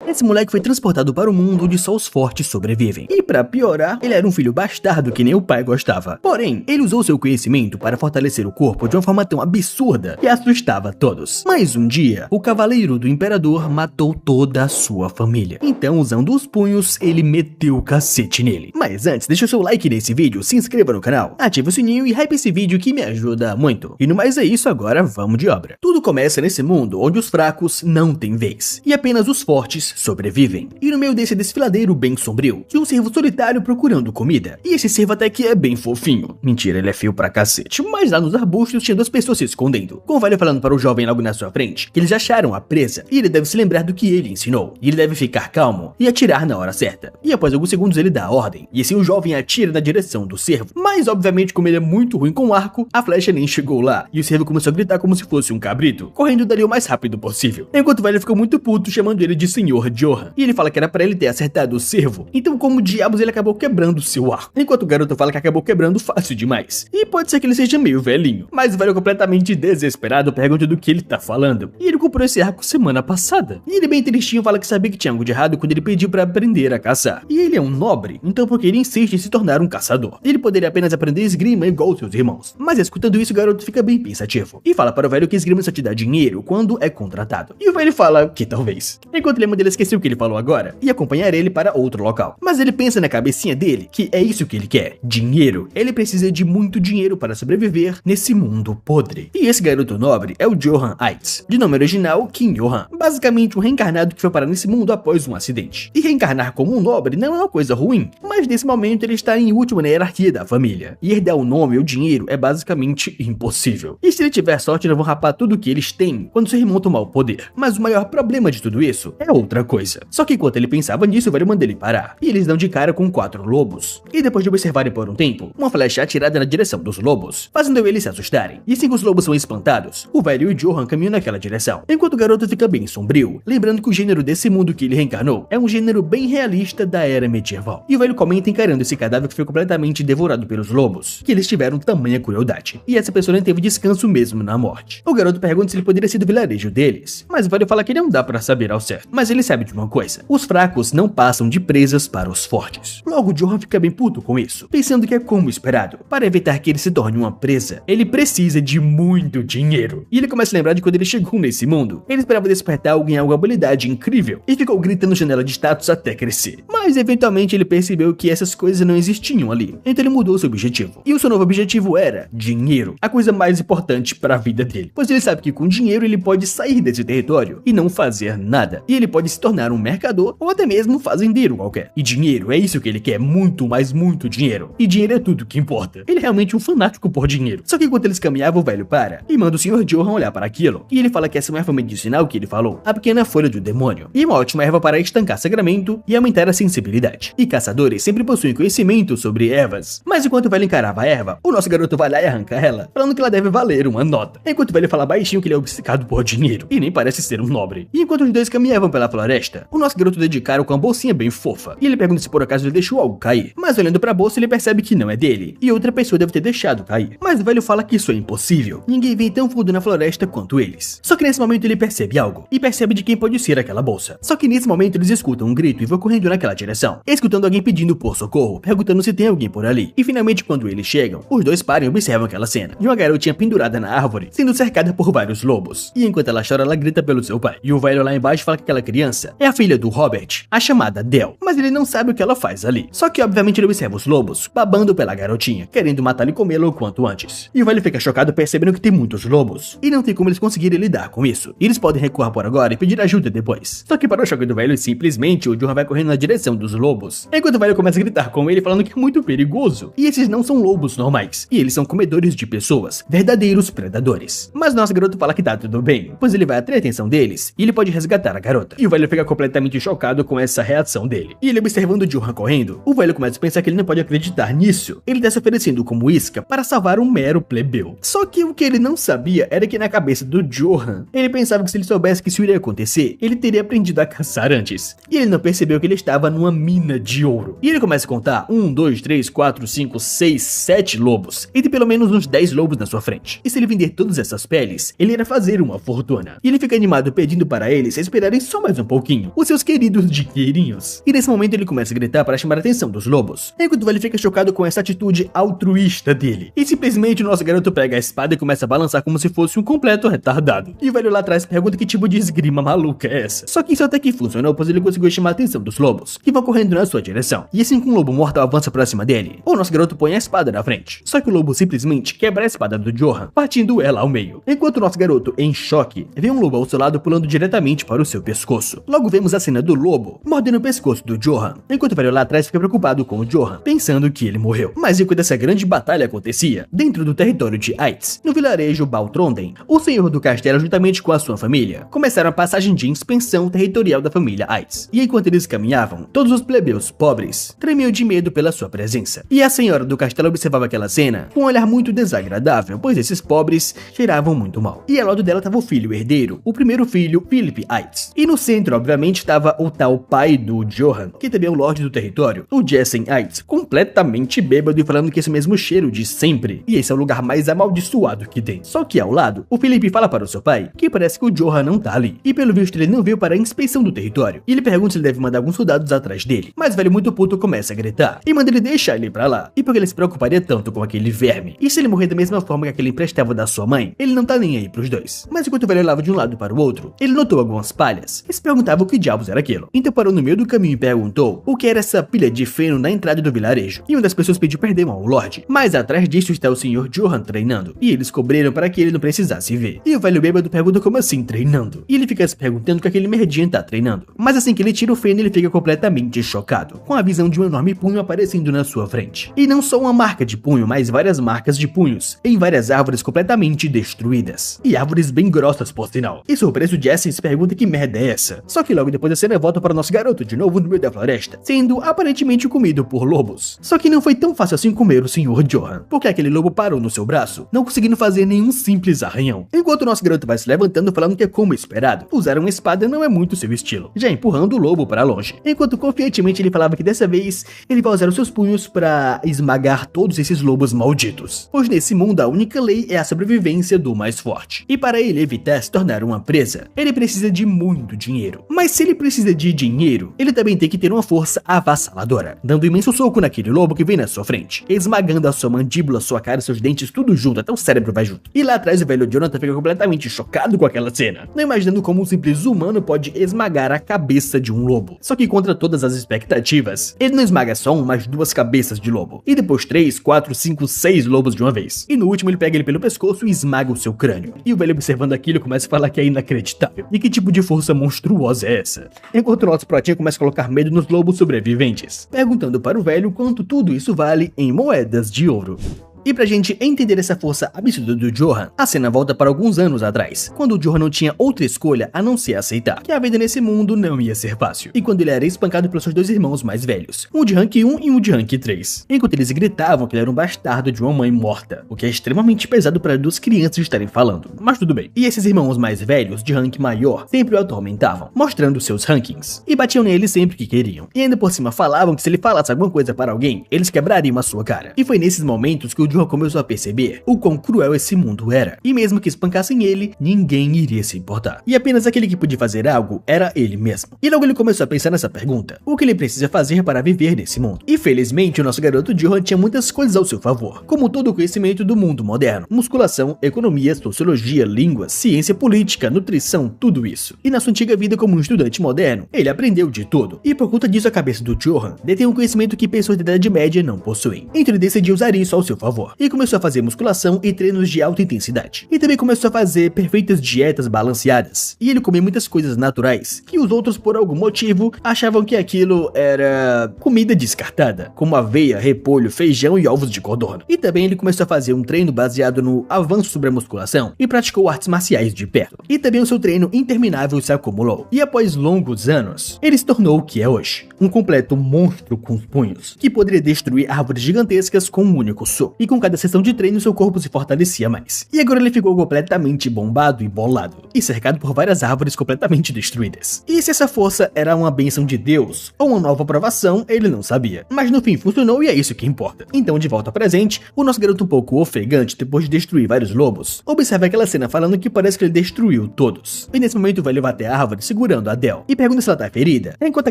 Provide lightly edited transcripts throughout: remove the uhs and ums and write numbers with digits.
Esse moleque foi transportado para um mundo onde só os fortes sobrevivem. E pra piorar, ele era um filho bastardo que nem o pai gostava. Porém, ele usou seu conhecimento para fortalecer o corpo de uma forma tão absurda que assustava todos. Mas um dia, o cavaleiro do imperador matou toda a sua família. Então, usando os punhos, ele meteu o cacete nele. Mas antes, deixa o seu like nesse vídeo, se inscreva no canal, ative o sininho e hype esse vídeo que me ajuda muito. E no mais é isso, agora vamos de obra. Tudo começa nesse mundo onde os fracos não têm vez, e apenas os fortes sobrevivem. E no meio desse desfiladeiro bem sombrio, tinha um cervo solitário procurando comida. E esse cervo até que é bem fofinho. Mentira, ele é feio pra cacete. Mas lá nos arbustos tinha duas pessoas se escondendo, com o velho falando para o jovem logo na sua frente que eles acharam a presa, e ele deve se lembrar do que ele ensinou. E ele deve ficar calmo e atirar na hora certa. E após alguns segundos ele dá a ordem, e assim o jovem atira na direção do cervo. Mas obviamente, como ele é muito ruim com arco, a flecha nem chegou lá, e o cervo começou a gritar como se fosse um cabrito, correndo dali o mais rápido possível. Enquanto o velho ficou muito puto, chamando ele de Senhor Johan, e ele fala que era pra ele ter acertado o cervo, então como diabos ele acabou quebrando seu arco, enquanto o garoto fala que acabou quebrando fácil demais. E pode ser que ele seja meio velhinho, mas o velho completamente desesperado pergunta do que ele tá falando, e ele comprou esse arco semana passada. E ele bem tristinho fala que sabia que tinha algo de errado quando ele pediu pra aprender a caçar. E ele é um nobre, então porque ele insiste em se tornar um caçador, ele poderia apenas aprender esgrima igual seus irmãos. Mas escutando isso, o garoto fica bem pensativo e fala para o velho que esgrima só te dá dinheiro quando é contratado. E o velho fala que talvez. Enquanto ele manda ele esquecer o que ele falou agora e acompanhar ele para outro local. Mas ele pensa na cabecinha dele que é isso que ele quer: dinheiro. Ele precisa de muito dinheiro para sobreviver nesse mundo podre. E esse garoto nobre é o Johan Eitz, de nome original King Johan, basicamente um reencarnado que foi parar nesse mundo após um acidente. E reencarnar como um nobre não é uma coisa ruim, mas nesse momento ele está em último na hierarquia da família, e herdar o nome ou dinheiro é basicamente impossível. E se ele tiver sorte, eles vão rapar tudo que eles têm quando seu irmão tomar o poder. Mas o maior problema de tudo isso é outra coisa. Só que enquanto ele pensava nisso, o velho manda ele parar, e eles dão de cara com 4 lobos. E depois de observarem por um tempo, uma flecha é atirada na direção dos lobos, fazendo eles se assustarem. E assim que os lobos são espantados, o velho e o Johan caminham naquela direção, enquanto o garoto fica bem sombrio, lembrando que o gênero desse mundo que ele reencarnou é um gênero bem realista da era medieval. E o velho comenta encarando esse cadáver que foi completamente devorado pelos lobos, que eles tiveram tamanha crueldade. E essa pessoa não teve descanso mesmo na morte. O garoto pergunta se ele poderia ser do vilarejo deles, mas o velho fala que não dá pra saber ao certo. Mas ele sabe de uma coisa: os fracos não passam de presas para os fortes. Logo, Johan fica bem puto com isso, pensando que é como esperado. Para evitar que ele se torne uma presa, ele precisa de muito dinheiro. E ele começa a lembrar de quando ele chegou nesse mundo. Ele esperava despertar alguém alguma habilidade incrível, e ficou gritando janela de status até crescer. Mas eventualmente ele percebeu que essas coisas não existiam ali, então ele mudou seu objetivo. E o seu novo objetivo era dinheiro, a coisa mais importante para a vida dele, pois ele sabe que com dinheiro ele pode sair desse território e não fazer nada, e ele pode se tornar um mercador ou até mesmo um fazendeiro qualquer. E dinheiro é isso que ele quer, muito, mas muito dinheiro. E dinheiro é tudo que importa. Ele é realmente um fanático por dinheiro. Só que enquanto eles caminhavam, o velho para e manda o Sr. Johan olhar para aquilo, e ele fala que essa é uma erva medicinal que ele falou, a pequena folha do demônio, e uma ótima erva para estancar sangramento e aumentar a sensibilidade. E caçadores sempre possuem conhecimento sobre ervas. Mas enquanto o velho encarava a erva, o nosso garoto vai lá e arranca ela, falando que ela deve valer uma nota. Enquanto o velho fala baixinho que ele é obcecado por dinheiro, e nem parece ser um nobre. E enquanto os dois caminhavam pela floresta, o nosso garoto dedicaram com uma bolsinha bem fofa, e ele pergunta se por acaso ele deixou algo cair. Mas olhando pra bolsa, ele percebe que não é dele, e outra pessoa deve ter deixado cair. Mas o velho fala que isso é impossível. Ninguém vem tão fundo na floresta quanto eles. Só que nesse momento ele percebe algo, e percebe de quem pode ser aquela bolsa. Só que nesse momento eles escutam um grito e vão correndo naquela direção, escutando alguém pedindo por socorro, perguntando se tem alguém por ali. E finalmente, quando eles chegam, os dois param e observam aquela cena de uma garotinha pendurada na árvore, sendo cercada por vários lobos. E enquanto ela chora, ela grita pelo seu pai. E o velho lá embaixo fala que aquela criança é a filha do Robert, a chamada Del. Mas ele não sabe o que ela faz ali. Só que obviamente ele observa os lobos babando pela garotinha, querendo matá-la e comê-la o quanto antes. E o velho fica chocado percebendo que tem muitos lobos, e não tem como eles conseguirem lidar com isso. E eles podem recuar por agora e pedir ajuda depois. Só que para o choque do velho, simplesmente o Johan vai correndo na direção dos lobos, enquanto o velho começa a gritar com ele, falando que é muito perigoso. E esses não são lobos normais, e eles são comedores de pessoas, verdadeiros predadores. Mas nosso garoto fala que tá tudo bem, pois ele vai atrair a atenção deles, e ele pode resgatar a garota. E o velho fica completamente chocado com essa reação dele. E ele observando o Johan correndo, o velho começa a pensar que ele não pode acreditar nisso. Ele tá se oferecendo como isca para salvar um mero plebeu. Só que o que ele não sabia era que na cabeça do Johan, ele pensava que se ele soubesse que isso iria acontecer, ele teria aprendido a caçar antes. E ele não percebeu que ele estava num uma mina de ouro. E ele começa a contar 1, 2, 3, 4, 5, 6, 7 lobos. E tem pelo menos uns 10 lobos na sua frente. E se ele vender todas essas peles, ele irá fazer uma fortuna. E ele fica animado pedindo para eles esperarem só mais um pouquinho, os seus queridos dinheirinhos. E nesse momento ele começa a gritar para chamar a atenção dos lobos, enquanto o velho fica chocado com essa atitude altruísta dele. E simplesmente o nosso garoto pega a espada e começa a balançar como se fosse um completo retardado. E o velho lá atrás pergunta que tipo de esgrima maluca é essa. Só que isso até que funcionou, pois ele conseguiu chamar a atenção dos lobos, que vão correndo na sua direção. E assim que um lobo mortal avança pra cima dele, o nosso garoto põe a espada na frente. Só que o lobo simplesmente quebra a espada do Johan, partindo ela ao meio. Enquanto o nosso garoto, em choque, vê um lobo ao seu lado pulando diretamente para o seu pescoço. Logo vemos a cena do lobo mordendo o pescoço do Johan, enquanto o velho lá atrás fica preocupado com o Johan, pensando que ele morreu. Mas enquanto essa grande batalha acontecia, dentro do território de Eitz, no vilarejo Baltronden, o senhor do castelo juntamente com a sua família começaram a passagem de inspeção territorial da família Eitz. E enquanto eles caminhavam, todos os plebeus pobres tremiam de medo pela sua presença. E a senhora do castelo observava aquela cena com um olhar muito desagradável, pois esses pobres cheiravam muito mal. E ao lado dela estava o filho herdeiro, o primeiro filho, Philip Eitz. E no centro, obviamente, estava o tal pai do Johan, que também é o lorde do território, o Jessen Eitz, completamente bêbado e falando que esse mesmo cheiro de sempre. E esse é o lugar mais amaldiçoado que tem. Só que ao lado, o Philip fala para o seu pai que parece que o Johan não tá ali. E pelo visto ele não veio para a inspeção do território. E ele pergunta se ele deve mandar alguns soldados atrás dele. Mas o velho muito puto começa a gritar e manda ele deixar ele pra lá. E porque ele se preocuparia tanto com aquele verme. E se ele morrer da mesma forma que aquele emprestava da sua mãe, ele não tá nem aí pros dois. Mas enquanto o velho olhava de um lado para o outro, ele notou algumas palhas e se perguntava o que diabos era aquilo. Então parou no meio do caminho e perguntou o que era essa pilha de feno na entrada do vilarejo. E uma das pessoas pediu perdão ao Lorde. Mas atrás disso está o senhor Johan treinando. E eles cobriram para que ele não precisasse ver. E o velho bêbado pergunta como assim treinando? E ele fica se perguntando que aquele merdinha tá treinando. Mas assim que ele tira o feno, ele fica completamente chocado, com a visão de um enorme punho aparecendo na sua frente. E não só uma marca de punho, mas várias marcas de punhos, em várias árvores completamente destruídas. E árvores bem grossas, por sinal. E surpreso, Jesse se pergunta que merda é essa. Só que logo depois a cena volta para o nosso garoto de novo no meio da floresta, sendo aparentemente comido por lobos. Só que não foi tão fácil assim comer o senhor Johan, porque aquele lobo parou no seu braço, não conseguindo fazer nenhum simples arranhão. Enquanto o nosso garoto vai se levantando falando que é como esperado, usar uma espada não é muito seu estilo, já empurrando o lobo para longe. Enquanto confiantemente ele falava que dessa vez ele vai usar os seus punhos para esmagar todos esses lobos malditos, pois nesse mundo a única lei é a sobrevivência do mais forte. E para ele evitar se tornar uma presa, ele precisa de muito dinheiro. Mas se ele precisa de dinheiro, ele também tem que ter uma força avassaladora, dando um imenso soco naquele lobo que vem na sua frente, esmagando a sua mandíbula, sua cara, seus dentes, tudo junto, até o cérebro vai junto. E lá atrás o velho Jonathan fica completamente chocado com aquela cena, não imaginando como um simples humano pode esmagar a cabeça de um lobo. Só que contra todas as expectativas, ele não esmaga só um, mas duas cabeças de lobo. E depois 3, 4, 5, 6 lobos de uma vez. E no último ele pega ele pelo pescoço e esmaga o seu crânio. E o velho observando aquilo começa a falar que é inacreditável. E que tipo de força monstruosa é essa? Enquanto o nosso pratinho começa a colocar medo nos lobos sobreviventes, perguntando para o velho quanto tudo isso vale em moedas de ouro. E pra gente entender essa força absurda do Johan, a cena volta para alguns anos atrás, quando o Johan não tinha outra escolha a não ser aceitar que a vida nesse mundo não ia ser fácil, e quando ele era espancado pelos seus dois irmãos mais velhos, um de rank 1 e um de rank 3, enquanto eles gritavam que ele era um bastardo de uma mãe morta, o que é extremamente pesado para duas crianças estarem falando, mas tudo bem. E esses irmãos mais velhos, de rank maior, sempre o atormentavam, mostrando seus rankings, e batiam nele sempre que queriam, e ainda por cima falavam que se ele falasse alguma coisa para alguém, eles quebrariam a sua cara. E foi nesses momentos que o Johan começou a perceber o quão cruel esse mundo era, e mesmo que espancassem ele, ninguém iria se importar, e apenas aquele que podia fazer algo era ele mesmo. E logo ele começou a pensar nessa pergunta: o que ele precisa fazer para viver nesse mundo? E felizmente o nosso garoto Johan tinha muitas coisas ao seu favor, como todo o conhecimento do mundo moderno, musculação, economia, sociologia, línguas, ciência política, nutrição, tudo isso. E na sua antiga vida como um estudante moderno, ele aprendeu de tudo, e por conta disso a cabeça do Johan detém um conhecimento que pessoas da Idade Média não possuem. Então ele decidiu usar isso ao seu favor, e começou a fazer musculação e treinos de alta intensidade. E também começou a fazer perfeitas dietas balanceadas. E ele comia muitas coisas naturais, que os outros por algum motivo achavam que aquilo era comida descartada, como aveia, repolho, feijão e ovos de codorna. E também ele começou a fazer um treino baseado no avanço sobre a musculação e praticou artes marciais de perto. E também o seu treino interminável se acumulou. E após longos anos, ele se tornou o que é hoje, um completo monstro com os punhos, que poderia destruir árvores gigantescas com um único soco. E com com cada sessão de treino seu corpo se fortalecia mais. E agora ele ficou completamente bombado e bolado, e cercado por várias árvores completamente destruídas. E se essa força era uma bênção de Deus, ou uma nova aprovação, ele não sabia. Mas no fim funcionou e é isso que importa. Então, de volta ao presente, o nosso garoto um pouco ofegante, depois de destruir vários lobos, observa aquela cena falando que parece que ele destruiu todos. E nesse momento vai levar até a árvore segurando a Adele, e pergunta se ela tá ferida, enquanto a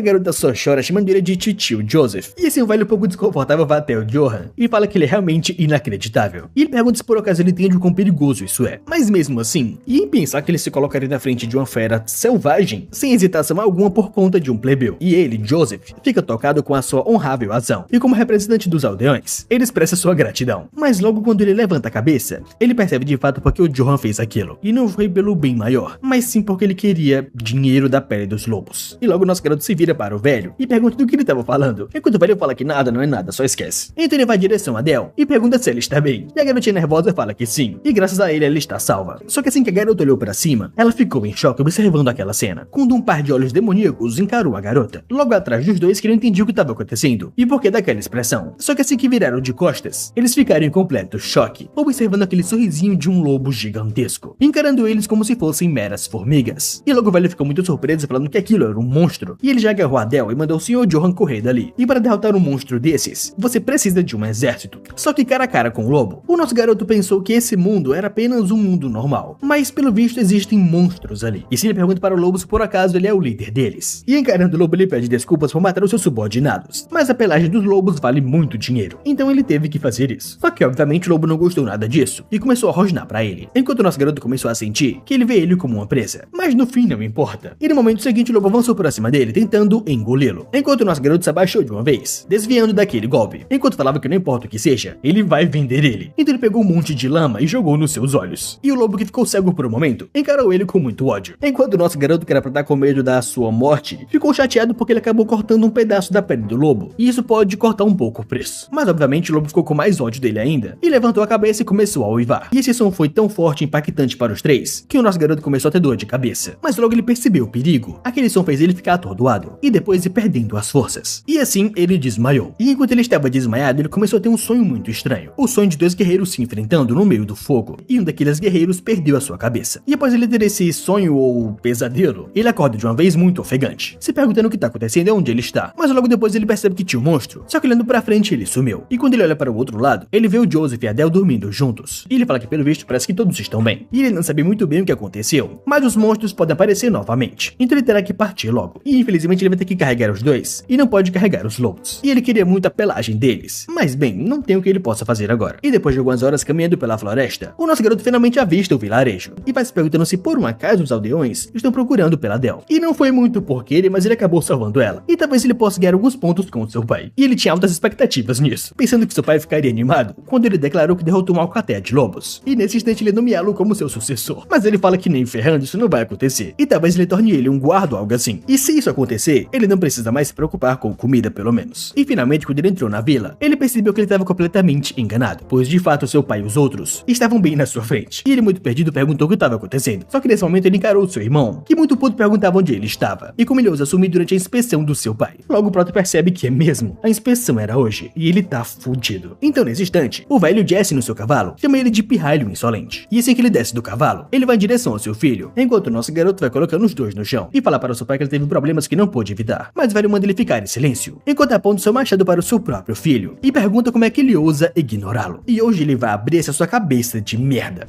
garota só chora chamando ele de titio Joseph. E assim o velho um pouco desconfortável vai até o Johan, e fala que ele é realmente inacreditável. E ele pergunta se por acaso ele entende o quão perigoso isso é. Mas mesmo assim, e em pensar que ele se colocaria na frente de uma fera selvagem, sem hesitação alguma por conta de um plebeu. E ele, Joseph, fica tocado com a sua honrável ação. E como representante dos aldeões, ele expressa sua gratidão. Mas logo quando ele levanta a cabeça, ele percebe de fato porque o Johan fez aquilo. E não foi pelo bem maior, mas sim porque ele queria dinheiro da pele dos lobos. E logo nosso garoto se vira para o velho e pergunta do que ele estava falando. Enquanto o velho fala que nada não é nada, só esquece. Então ele vai em direção a Adele e pergunta se ela está bem. E a garotinha nervosa fala que sim. E graças a ele ela está salva. Só que assim que a garota olhou para cima, ela ficou em choque observando aquela cena. Quando um par de olhos demoníacos encarou a garota. Logo atrás dos dois que não entendiam o que estava acontecendo e por que daquela expressão. Só que assim que viraram de costas, eles ficaram em completo choque, observando aquele sorrisinho de um lobo gigantesco, encarando eles como se fossem meras formigas. E logo o velho ficou muito surpreso falando que aquilo era um monstro. E ele já agarrou a Adele e mandou o Sr. Johan correr dali. E para derrotar um monstro desses, você precisa de um exército. Só que cara a cara com o lobo, o nosso garoto pensou que esse mundo era apenas um mundo normal. Mas pelo visto existem monstros ali. E se ele pergunta para o lobo se por acaso ele é o líder deles. E encarando o lobo ele pede desculpas por matar os seus subordinados. Mas a pelagem dos lobos vale muito dinheiro. Então ele teve que fazer isso. Só que obviamente o lobo não gostou nada disso e começou a rosnar para ele. Enquanto o nosso garoto começou a sentir que ele vê ele como uma presa. Mas no fim não importa. E no momento seguinte o lobo avançou por cima dele tentando engoli-lo. Enquanto o nosso garoto se abaixou de uma vez, desviando daquele golpe. Enquanto falava que não importa o que seja, ele vai vender ele. Então ele pegou um monte de lama e jogou nos seus olhos. E o lobo, que ficou cego por um momento, encarou ele com muito ódio. Enquanto o nosso garoto, que era pra estar com medo da sua morte, ficou chateado porque ele acabou cortando um pedaço da pele do lobo. E isso pode cortar um pouco o preço. Mas obviamente o lobo ficou com mais ódio dele ainda e levantou a cabeça e começou a uivar. E esse som foi tão forte e impactante para os três que o nosso garoto começou a ter dor de cabeça. Mas logo ele percebeu o perigo. Aquele som fez ele ficar atordoado e depois ir perdendo as forças. E assim ele desmaiou. E enquanto ele estava desmaiado, ele começou a ter um sonho muito estranho. O sonho de dois guerreiros se enfrentando no meio do fogo. E um daqueles guerreiros perdeu a sua cabeça. E após ele ter esse sonho ou pesadelo, ele acorda de uma vez muito ofegante, se perguntando o que está acontecendo e onde ele está. Mas logo depois ele percebe que tinha um monstro. Só que olhando pra frente ele sumiu. E quando ele olha para o outro lado, ele vê o Joseph e a Adele dormindo juntos. E ele fala que pelo visto parece que todos estão bem. E ele não sabe muito bem o que aconteceu, mas os monstros podem aparecer novamente. Então ele terá que partir logo. E infelizmente ele vai ter que carregar os dois e não pode carregar os lobos. E ele queria muito a pelagem deles. Mas bem, não tem o que ele possa fazer agora. E depois de algumas horas caminhando pela floresta, o nosso garoto finalmente avista o vilarejo. E vai se perguntando se por um acaso os aldeões estão procurando pela Adele. E não foi muito por ele, mas ele acabou salvando ela. E talvez ele possa ganhar alguns pontos com seu pai. E ele tinha altas expectativas nisso, pensando que seu pai ficaria animado quando ele declarou que derrotou uma alcateia de lobos. E nesse instante ele nomeá-lo como seu sucessor. Mas ele fala que nem ferrando isso não vai acontecer. E talvez ele torne ele um guarda ou algo assim. E se isso acontecer, ele não precisa mais se preocupar com comida pelo menos. E finalmente quando ele entrou na vila, ele percebeu que ele estava completamente enganado, pois de fato seu pai e os outros estavam bem na sua frente. E ele muito perdido perguntou o que estava acontecendo. Só que nesse momento ele encarou seu irmão, que muito puto perguntava onde ele estava. E como ele ousa assumir durante a inspeção do seu pai. Logo o Proto percebe que é mesmo. A inspeção era hoje e ele tá fudido. Então nesse instante, o velho Jesse no seu cavalo chama ele de pirralho insolente. E assim que ele desce do cavalo, ele vai em direção ao seu filho, enquanto o nosso garoto vai colocando os dois no chão e fala para o seu pai que ele teve problemas que não pôde evitar. Mas o velho manda ele ficar em silêncio, enquanto aponta seu machado para o seu próprio filho e pergunta como é que ele ousa ignorá-lo. E hoje ele vai abrir essa sua cabeça de merda.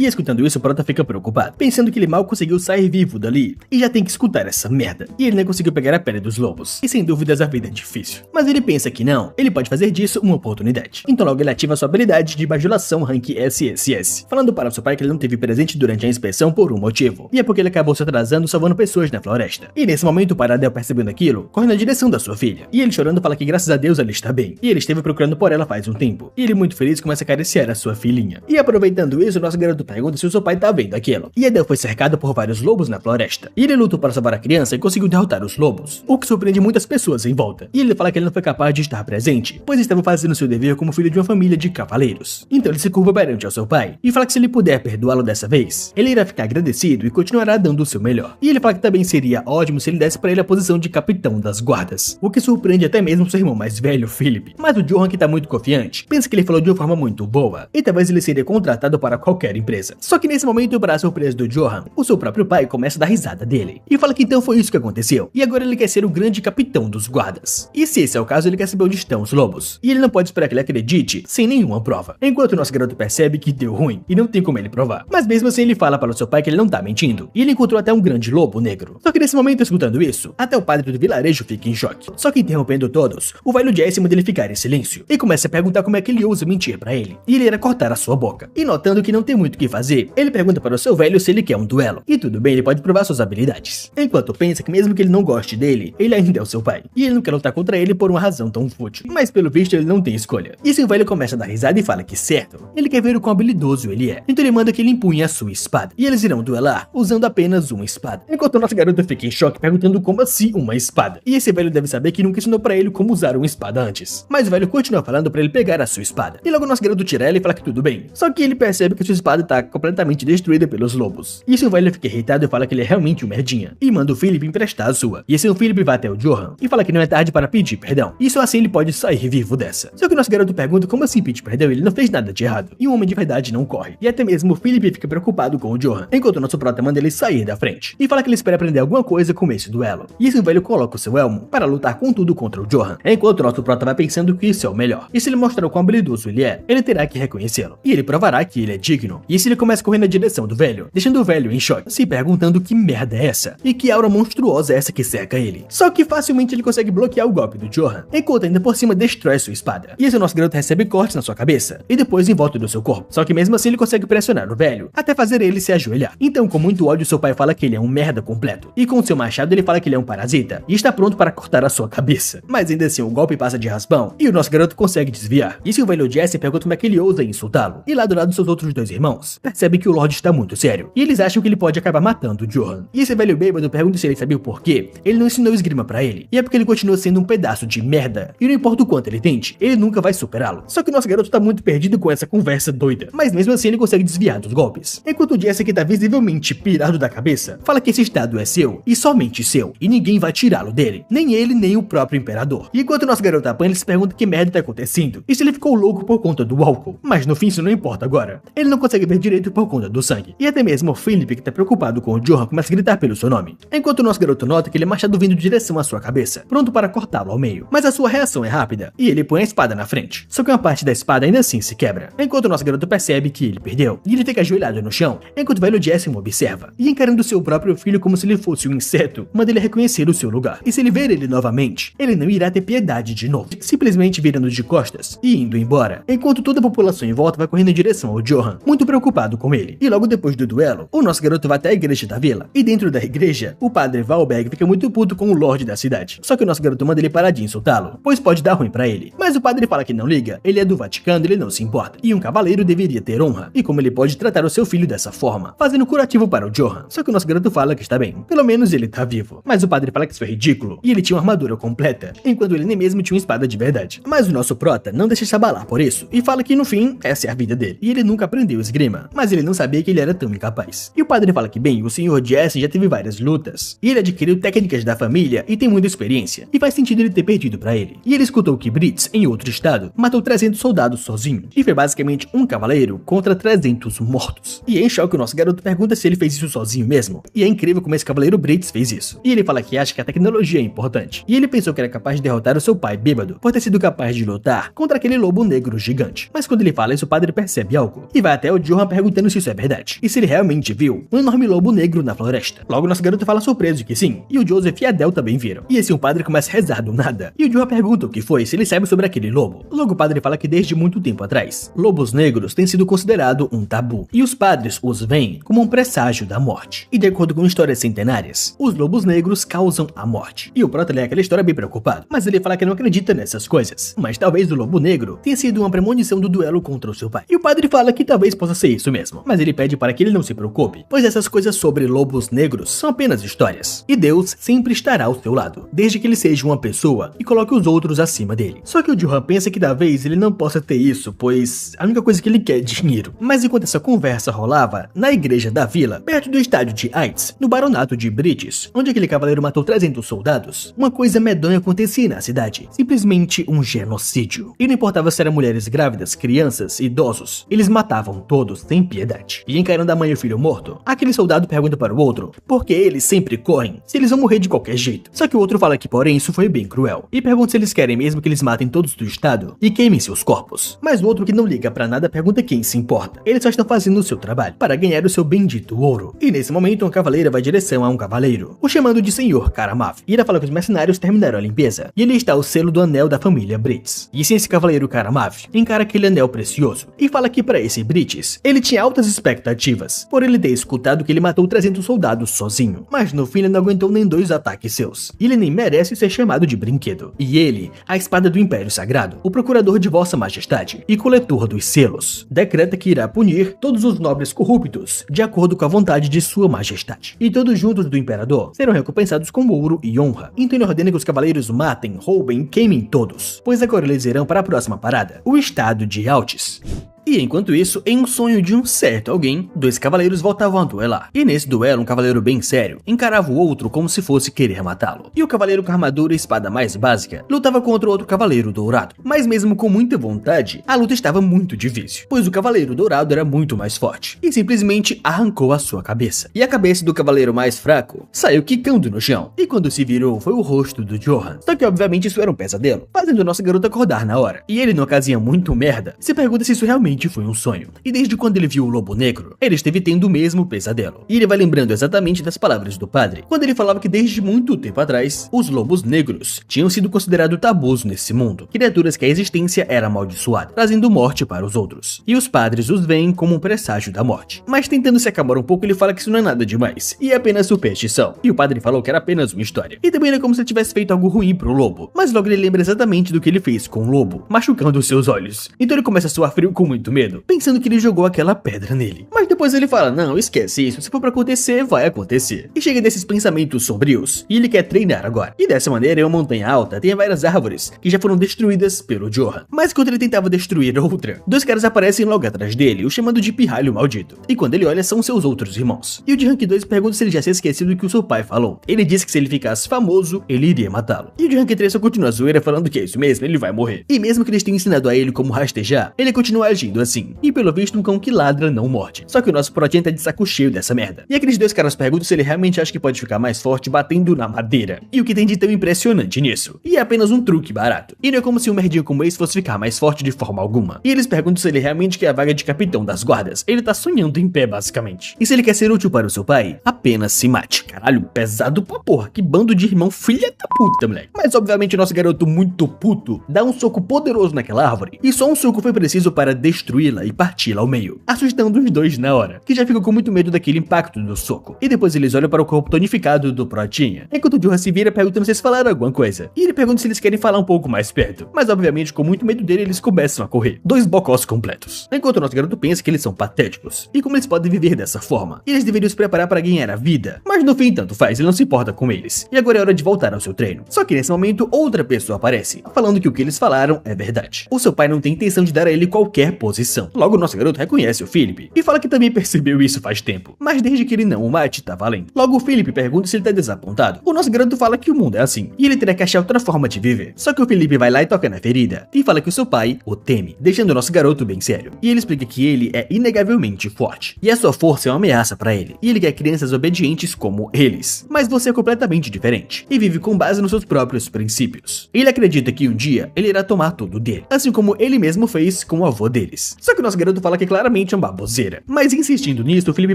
E escutando isso, o Prota fica preocupado, pensando que ele mal conseguiu sair vivo dali e já tem que escutar essa merda. E ele não conseguiu pegar a pele dos lobos. E sem dúvidas a vida é difícil. Mas ele pensa que não, ele pode fazer disso uma oportunidade. Então logo ele ativa sua habilidade de bajulação rank SSS, falando para o seu pai que ele não teve presente durante a inspeção por um motivo. E é porque ele acabou se atrasando salvando pessoas na floresta. E nesse momento o pai Adele, percebendo aquilo, corre na direção da sua filha. E ele chorando fala que graças a Deus ela está bem. E ele esteve procurando por ela faz um tempo. E ele muito feliz começa a acariciar a sua filhinha. E aproveitando isso, o nosso garoto pergunta se o seu pai tá vendo aquilo. E Adele foi cercado por vários lobos na floresta. E ele lutou para salvar a criança e conseguiu derrotar os lobos, o que surpreende muitas pessoas em volta. E ele fala que ele não foi capaz de estar presente, pois estava fazendo seu dever como filho de uma família de cavaleiros. Então ele se curva perante ao seu pai e fala que se ele puder perdoá-lo dessa vez, ele irá ficar agradecido e continuará dando o seu melhor. E ele fala que também seria ótimo se ele desse para ele a posição de capitão das guardas, o que surpreende até mesmo seu irmão mais velho, Philip. Mas o Johan, que tá muito confiante, pensa que ele falou de uma forma muito boa, e talvez ele seria contratado para qualquer empresa. Só que nesse momento, para a surpresa do Johan, o seu próprio pai começa a dar risada dele, e fala que então foi isso que aconteceu, e agora ele quer ser o grande capitão dos guardas. E se esse é o caso, ele quer saber onde estão os lobos, e ele não pode esperar que ele acredite sem nenhuma prova. Enquanto o nosso garoto percebe que deu ruim, e não tem como ele provar. Mas mesmo assim ele fala para o seu pai que ele não tá mentindo, e ele encontrou até um grande lobo negro. Só que nesse momento, escutando isso, até o padre do vilarejo fica em choque. Só que interrompendo todos, o velho Jesse manda ele ficar em silêncio, e começa a perguntar como é que ele ousa mentir pra ele, e ele irá cortar a sua boca. E notando que não tem muito o que fazer, ele pergunta para o seu velho se ele quer um duelo, e tudo bem, ele pode provar suas habilidades. Enquanto pensa que mesmo que ele não goste dele, ele ainda é o seu pai, e ele não quer lutar contra ele por uma razão tão fútil. Mas pelo visto ele não tem escolha. E seu velho começa a dar risada e fala que certo, ele quer ver o quão habilidoso ele é. Então ele manda que ele empunhe a sua espada, e eles irão duelar usando apenas uma espada. Enquanto o nosso garoto fica em choque perguntando como assim uma espada. E esse velho deve saber que nunca ensinou pra ele como usar uma espada antes. Mas o velho continua falando pra ele pegar a sua espada. E logo o nosso garoto tira ela e fala que tudo bem. Só que ele percebe que a sua espada tá completamente destruída pelos lobos. E seu velho fica irritado e fala que ele é realmente um merdinha. E manda o Philip emprestar a sua. E assim o Philip vai até o Johan e fala que não é tarde para pedir perdão. E só assim ele pode sair vivo dessa. Só que o nosso garoto pergunta como assim pedir perdão, ele não fez nada de errado. E um homem de verdade não corre. E até mesmo o Philip fica preocupado com o Johan, enquanto o nosso prota manda ele sair da frente. E fala que ele espera aprender alguma coisa com esse duelo. E esse velho coloca o seu elmo para lutar com tudo contra o Johan, enquanto o nosso prota vai pensando que isso é o melhor. E se ele mostrar o quão habilidoso ele é, ele terá que reconhecê-lo. E ele provará que ele é digno. E se ele começa a correr na direção do velho, deixando o velho em choque, se perguntando que merda é essa, e que aura monstruosa é essa que cerca ele. Só que facilmente ele consegue bloquear o golpe do Johan, enquanto ainda por cima destrói sua espada. E esse nosso garoto recebe cortes na sua cabeça, e depois em volta do seu corpo. Só que mesmo assim ele consegue pressionar o velho, até fazer ele se ajoelhar. Então, com muito ódio, seu pai fala que ele é um merda completo. E com seu machado ele fala que ele é um parasita, e está pronto para cortar a sua cabeça. Mas ainda assim o golpe passa de raspão, e o nosso garoto consegue desviar. E se o velho Jesse pergunta como é que ele ousa insultá-lo. E lá do lado dos seus outros dois irmãos, percebe que o Lorde está muito sério, e eles acham que ele pode acabar matando o Johan. E esse velho bêbado pergunta se ele sabia o porquê ele não ensinou esgrima pra ele. E é porque ele continua sendo um pedaço de merda, e não importa o quanto ele tente, ele nunca vai superá-lo. Só que o nosso garoto tá muito perdido com essa conversa doida, mas mesmo assim ele consegue desviar dos golpes. Enquanto o Jesse, que tá visivelmente pirado da cabeça, fala que esse estado é seu, e somente seu, e ninguém vai tirá-lo dele, nem ele nem o próprio imperador. E enquanto o nosso garoto apanha, ele se pergunta que merda tá acontecendo, e se ele ficou louco por conta do álcool. Mas no fim isso não importa agora, ele não consegue ver direito por conta do sangue. E até mesmo o Philip, que tá preocupado com o Johan, começa a gritar pelo seu nome, enquanto o nosso garoto nota que ele é machado vindo em direção à sua cabeça, pronto para cortá-lo ao meio. Mas a sua reação é rápida, e ele põe a espada na frente. Só que uma parte da espada ainda assim se quebra, enquanto o nosso garoto percebe que ele perdeu, e ele fica ajoelhado no chão, enquanto o velho Jesse o observa, e encarando seu próprio filho como se ele fosse um inseto, manda ele reconhecer o seu lugar. E se ele ver ele novamente, ele não irá ter piedade de novo, simplesmente virando de costas e indo embora, enquanto toda a população em volta vai correndo em direção ao Johan, muito preocupado com ele. E logo depois do duelo, o nosso garoto vai até a igreja da vila, e dentro da igreja, o padre Valberg fica muito puto com o Lorde da cidade. Só que o nosso garoto manda ele parar de insultá-lo, pois pode dar ruim pra ele. Mas o padre fala que não liga, ele é do Vaticano, ele não se importa, e um cavaleiro deveria ter honra, e como ele pode tratar o seu filho dessa forma, fazendo curativo para o Johan. Só que o nosso garoto fala que está bem, pelo menos ele tá vivo. Mas o padre fala que isso é ridículo, e ele tinha uma armadura completa, enquanto ele nem mesmo tinha uma espada de verdade. Mas o nosso prota não deixa se abalar por isso, e fala que no fim, essa é a vida dele, e ele nunca aprendeu esgrima, mas ele não sabia que ele era tão incapaz. E o padre fala que bem, o senhor Jesse já teve várias lutas, e ele adquiriu técnicas da família e tem muita experiência, e faz sentido ele ter perdido pra ele. E ele escutou que Brits, em outro estado, matou 300 soldados sozinho, e foi basicamente um cavaleiro contra 300 mortos. E em choque, o nosso garoto pergunta se ele fez isso sozinho mesmo, e é incrível como esse cavaleiro Brits fez isso. E ele fala que acha que a tecnologia é importante, e ele pensou que era capaz de derrotar o seu pai bêbado, por ter sido capaz de lutar contra aquele lobo negro gigante. Mas quando ele fala isso, o padre percebe algo, e vai até o Johan perguntando se isso é verdade, e se ele realmente viu um enorme lobo negro na floresta. Logo, nosso garoto fala surpreso que sim, e o Joseph e a Adele também viram. E assim o padre começa a rezar do nada, e o Johan pergunta o que foi, se ele sabe sobre aquele lobo. Logo o padre fala que desde muito tempo atrás, lobos negros têm sido considerado um tabu, e os padres os veem como um presságio da morte. E de acordo com histórias centenárias, os lobos negros causam a morte. E o prota lê aquela história bem preocupado, mas ele fala que não acredita nessas coisas. Mas talvez o lobo negro tenha sido uma premonição do duelo contra o seu pai. E o padre fala que talvez possa ser isso mesmo, mas ele pede para que ele não se preocupe, pois essas coisas sobre lobos negros são apenas histórias, e Deus sempre estará ao seu lado, desde que ele seja uma pessoa e coloque os outros acima dele. Só que o Johan pensa que talvez ele não possa ter isso, pois a única coisa que ele quer é dinheiro. Mas enquanto essa conversa rolava, na igreja da vila, perto do estádio de Ainz, no baronato de Bridges, onde aquele cavaleiro matou 300 soldados, uma coisa medonha acontecia na cidade, simplesmente um genocídio. E não importava se eram mulheres grávidas, crianças, idosos, eles matavam todos sem piedade. E encarando a mãe e o filho morto, aquele soldado pergunta para o outro por que eles sempre correm, se eles vão morrer de qualquer jeito. Só que o outro fala que porém isso foi bem cruel, e pergunta se eles querem mesmo que eles matem todos do estado e queimem seus corpos. Mas o outro, que não liga pra nada, pergunta quem se importa. Eles só estão fazendo o seu trabalho para ganhar o seu bendito ouro. E nesse momento uma cavaleira vai em direção a um cavaleiro, o chamando de Senhor Karamov. E ela fala que os mercenários terminaram a limpeza, e ali está o selo do anel da família Bridges. E sim, esse cavaleiro Karamov encara aquele anel precioso e fala que para esse Bridges ele tinha altas expectativas, por ele ter escutado que ele matou 300 soldados sozinho, mas no fim ele não aguentou nem 2 ataques seus, e ele nem merece ser chamado de brinquedo. E ele, a espada do Império Sagrado, o procurador de Vossa Majestade e coletor dos selos, decreta que irá punir todos os nobres corruptos, de acordo com a vontade de Sua Majestade. E todos juntos do Imperador serão recompensados com ouro e honra. Então ele ordena que os cavaleiros matem, roubem e queimem todos, pois agora eles irão para a próxima parada, o estado de Altis. E enquanto isso, em um sonho de um certo alguém, 2 cavaleiros voltavam a duelar. E nesse duelo, um cavaleiro bem sério encarava o outro como se fosse querer matá-lo. E o cavaleiro com a armadura e espada mais básica lutava contra o outro cavaleiro dourado. Mas mesmo com muita vontade, a luta estava muito difícil, pois o cavaleiro dourado era muito mais forte e simplesmente arrancou a sua cabeça. E a cabeça do cavaleiro mais fraco saiu quicando no chão. E quando se virou, foi o rosto do Johan. Só que obviamente isso era um pesadelo, fazendo o nosso garoto acordar na hora. E ele, numa ocasião muito merda, se pergunta se isso realmente foi um sonho. E desde quando ele viu o lobo negro, ele esteve tendo o mesmo pesadelo. E ele vai lembrando exatamente das palavras do padre, quando ele falava que desde muito tempo atrás, os lobos negros tinham sido considerados tabus nesse mundo, criaturas que a existência era amaldiçoada, trazendo morte para os outros. E os padres os veem como um presságio da morte. Mas tentando se acalmar um pouco, ele fala que isso não é nada demais, e é apenas superstição. E o padre falou que era apenas uma história. E também era como se ele tivesse feito algo ruim pro lobo. Mas logo ele lembra exatamente do que ele fez com o lobo, machucando os seus olhos. Então ele começa a suar frio com muito medo, pensando que ele jogou aquela pedra nele. Mas depois ele fala, não, esquece isso, se for pra acontecer, vai acontecer. E chega desses pensamentos sombrios, e ele quer treinar agora. E dessa maneira, em uma montanha alta, tem várias árvores que já foram destruídas pelo Johan. Mas quando ele tentava destruir outra, 2 caras aparecem logo atrás dele, o chamando de pirralho maldito. E quando ele olha, são seus outros irmãos. E o de Rank 2 pergunta se ele já se esquecido do que o seu pai falou. Ele disse que se ele ficasse famoso, ele iria matá-lo. E o de Rank 3 só continua a zoeira falando que é isso mesmo, ele vai morrer. E mesmo que eles tenham ensinado a ele como rastejar, ele continua agindo assim. E pelo visto, um cão que ladra não morde. Só que o nosso protinho tá de saco cheio dessa merda. E aqueles 2 caras perguntam se ele realmente acha que pode ficar mais forte batendo na madeira. E o que tem de tão impressionante nisso? E é apenas um truque barato. E não é como se um merdinho como esse fosse ficar mais forte de forma alguma. E eles perguntam se ele realmente quer a vaga de capitão das guardas. Ele tá sonhando em pé, basicamente. E se ele quer ser útil para o seu pai, apenas se mate. Caralho, pesado pra porra. Que bando de irmão filha da puta, moleque. Mas obviamente o nosso garoto muito puto dá um soco poderoso naquela árvore. E só um soco foi preciso para destruí-la e parti-la ao meio, assustando os 2 na hora, que já ficam com muito medo daquele impacto do soco. E depois eles olham para o corpo tonificado do Protinha, enquanto o Johan se vira perguntando se eles falaram alguma coisa. E ele pergunta se eles querem falar um pouco mais perto, mas obviamente com muito medo dele eles começam a correr, 2 bocós completos. Enquanto o nosso garoto pensa que eles são patéticos, e como eles podem viver dessa forma, e eles deveriam se preparar para ganhar a vida. Mas no fim tanto faz, ele não se importa com eles. E agora é hora de voltar ao seu treino. Só que nesse momento outra pessoa aparece, falando que o que eles falaram é verdade. O seu pai não tem intenção de dar a ele qualquer posição. Logo o nosso garoto reconhece o Philip e fala que também percebeu isso faz tempo, mas desde que ele não o mate, tá valendo. Logo o Philip pergunta se ele tá desapontado. O nosso garoto fala que o mundo é assim, e ele terá que achar outra forma de viver. Só que o Philip vai lá e toca na ferida, e fala que o seu pai o teme, deixando o nosso garoto bem sério. E ele explica que ele é inegavelmente forte, e a sua força é uma ameaça pra ele, e ele quer crianças obedientes como eles. Mas você é completamente diferente, e vive com base nos seus próprios princípios. Ele acredita que um dia ele irá tomar tudo dele, assim como ele mesmo fez com o avô deles. Só que o nosso garoto fala que claramente é uma baboseira. Mas insistindo nisso, o Philip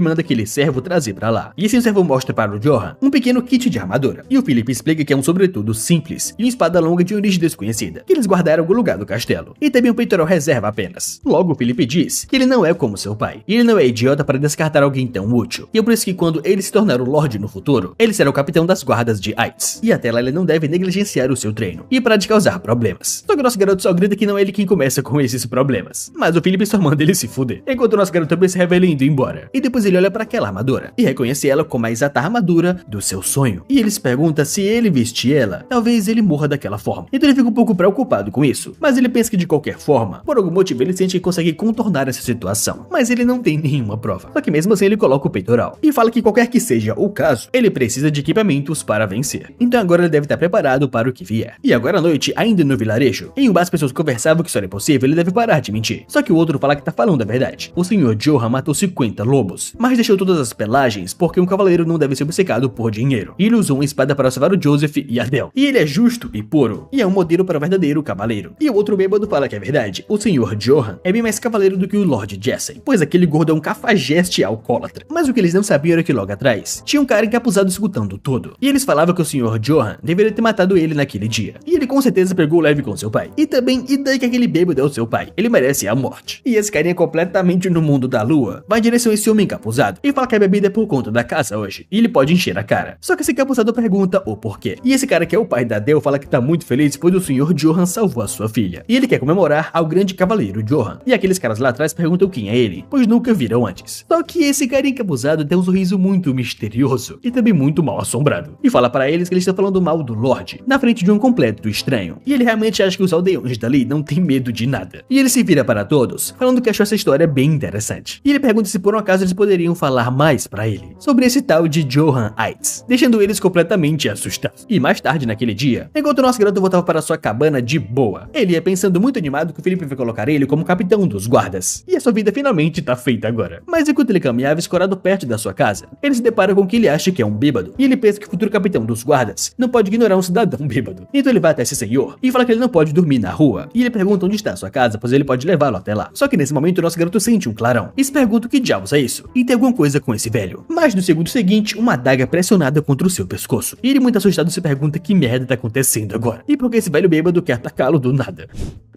manda aquele servo trazer pra lá. E assim o servo mostra para o Johan um pequeno kit de armadura. E o Philip explica que é um sobretudo simples e uma espada longa de origem desconhecida, que eles guardaram em algum lugar do castelo. E também um peitoral reserva apenas. Logo o Philip diz que ele não é como seu pai. E ele não é idiota para descartar alguém tão útil. E é por isso que quando ele se tornar o Lorde no futuro, ele será o capitão das guardas de Ainz. E até lá ele não deve negligenciar o seu treino. E para de causar problemas. Só que o nosso garoto só grita que não é ele quem começa com esses problemas. Mas faz o Philip e sua manda ele se fuder. Enquanto o nosso garoto também se revela indo embora. E depois ele olha para aquela armadura e reconhece ela como a exata armadura do seu sonho. E ele se pergunta se ele vestir ela, talvez ele morra daquela forma. Então ele fica um pouco preocupado com isso, mas ele pensa que de qualquer forma, por algum motivo ele sente que consegue contornar essa situação. Mas ele não tem nenhuma prova. Só que mesmo assim ele coloca o peitoral e fala que qualquer que seja o caso, ele precisa de equipamentos para vencer. Então agora ele deve estar preparado para o que vier. E agora à noite, ainda no vilarejo, em um bar as pessoas conversavam que isso era impossível, ele deve parar de mentir. Só que o outro fala que tá falando a verdade. O Sr. Johan matou 50 lobos, mas deixou todas as pelagens porque um cavaleiro não deve ser obcecado por dinheiro. E ele usou uma espada para salvar o Joseph e a Adele. E ele é justo e puro, e é um modelo para o verdadeiro cavaleiro. E o outro bêbado fala que é verdade. O Sr. Johan é bem mais cavaleiro do que o Lord Jesse, pois aquele gordo é um cafajeste alcoólatra. Mas o que eles não sabiam era que logo atrás tinha um cara encapuzado escutando tudo. E eles falavam que o Sr. Johan deveria ter matado ele naquele dia. E ele com certeza pegou leve com seu pai. E também, e daí que aquele bêbado é o seu pai? Ele merece a morte. E esse carinha completamente no mundo da lua vai em direção a esse homem encapuzado e fala que a bebida é por conta da caça hoje. E ele pode encher a cara. Só que esse encapuzado pergunta o porquê. E esse cara que é o pai da Adele fala que tá muito feliz pois o Sr. Johan salvou a sua filha. E ele quer comemorar ao grande cavaleiro Johan. E aqueles caras lá atrás perguntam quem é ele, pois nunca viram antes. Só que esse carinha encapuzado tem um sorriso muito misterioso e também muito mal assombrado. E fala para eles que eles estão falando mal do Lorde, na frente de um completo estranho. E ele realmente acha que os aldeões dali não tem medo de nada. E ele se vira para todos, falando que achou essa história bem interessante. E ele pergunta se por um acaso eles poderiam falar mais para ele sobre esse tal de Johan Eitz, deixando eles completamente assustados. E mais tarde naquele dia, enquanto o nosso garoto voltava para sua cabana de boa, ele ia pensando muito animado que o Felipe vai colocar ele como capitão dos guardas. E a sua vida finalmente tá feita agora. Mas enquanto ele caminhava escorado perto da sua casa, ele se depara com o que ele acha que é um bêbado. E ele pensa que o futuro capitão dos guardas não pode ignorar um cidadão bêbado. Então ele vai até esse senhor e fala que ele não pode dormir na rua. E ele pergunta onde está a sua casa, pois ele pode levá-lo até lá. Só que nesse momento o nosso garoto sente um clarão e se pergunta o que diabos é isso. E tem alguma coisa com esse velho. Mas no segundo seguinte, uma adaga pressionada contra o seu pescoço. E ele muito assustado se pergunta que merda tá acontecendo agora. E por que esse velho bêbado quer atacá-lo do nada.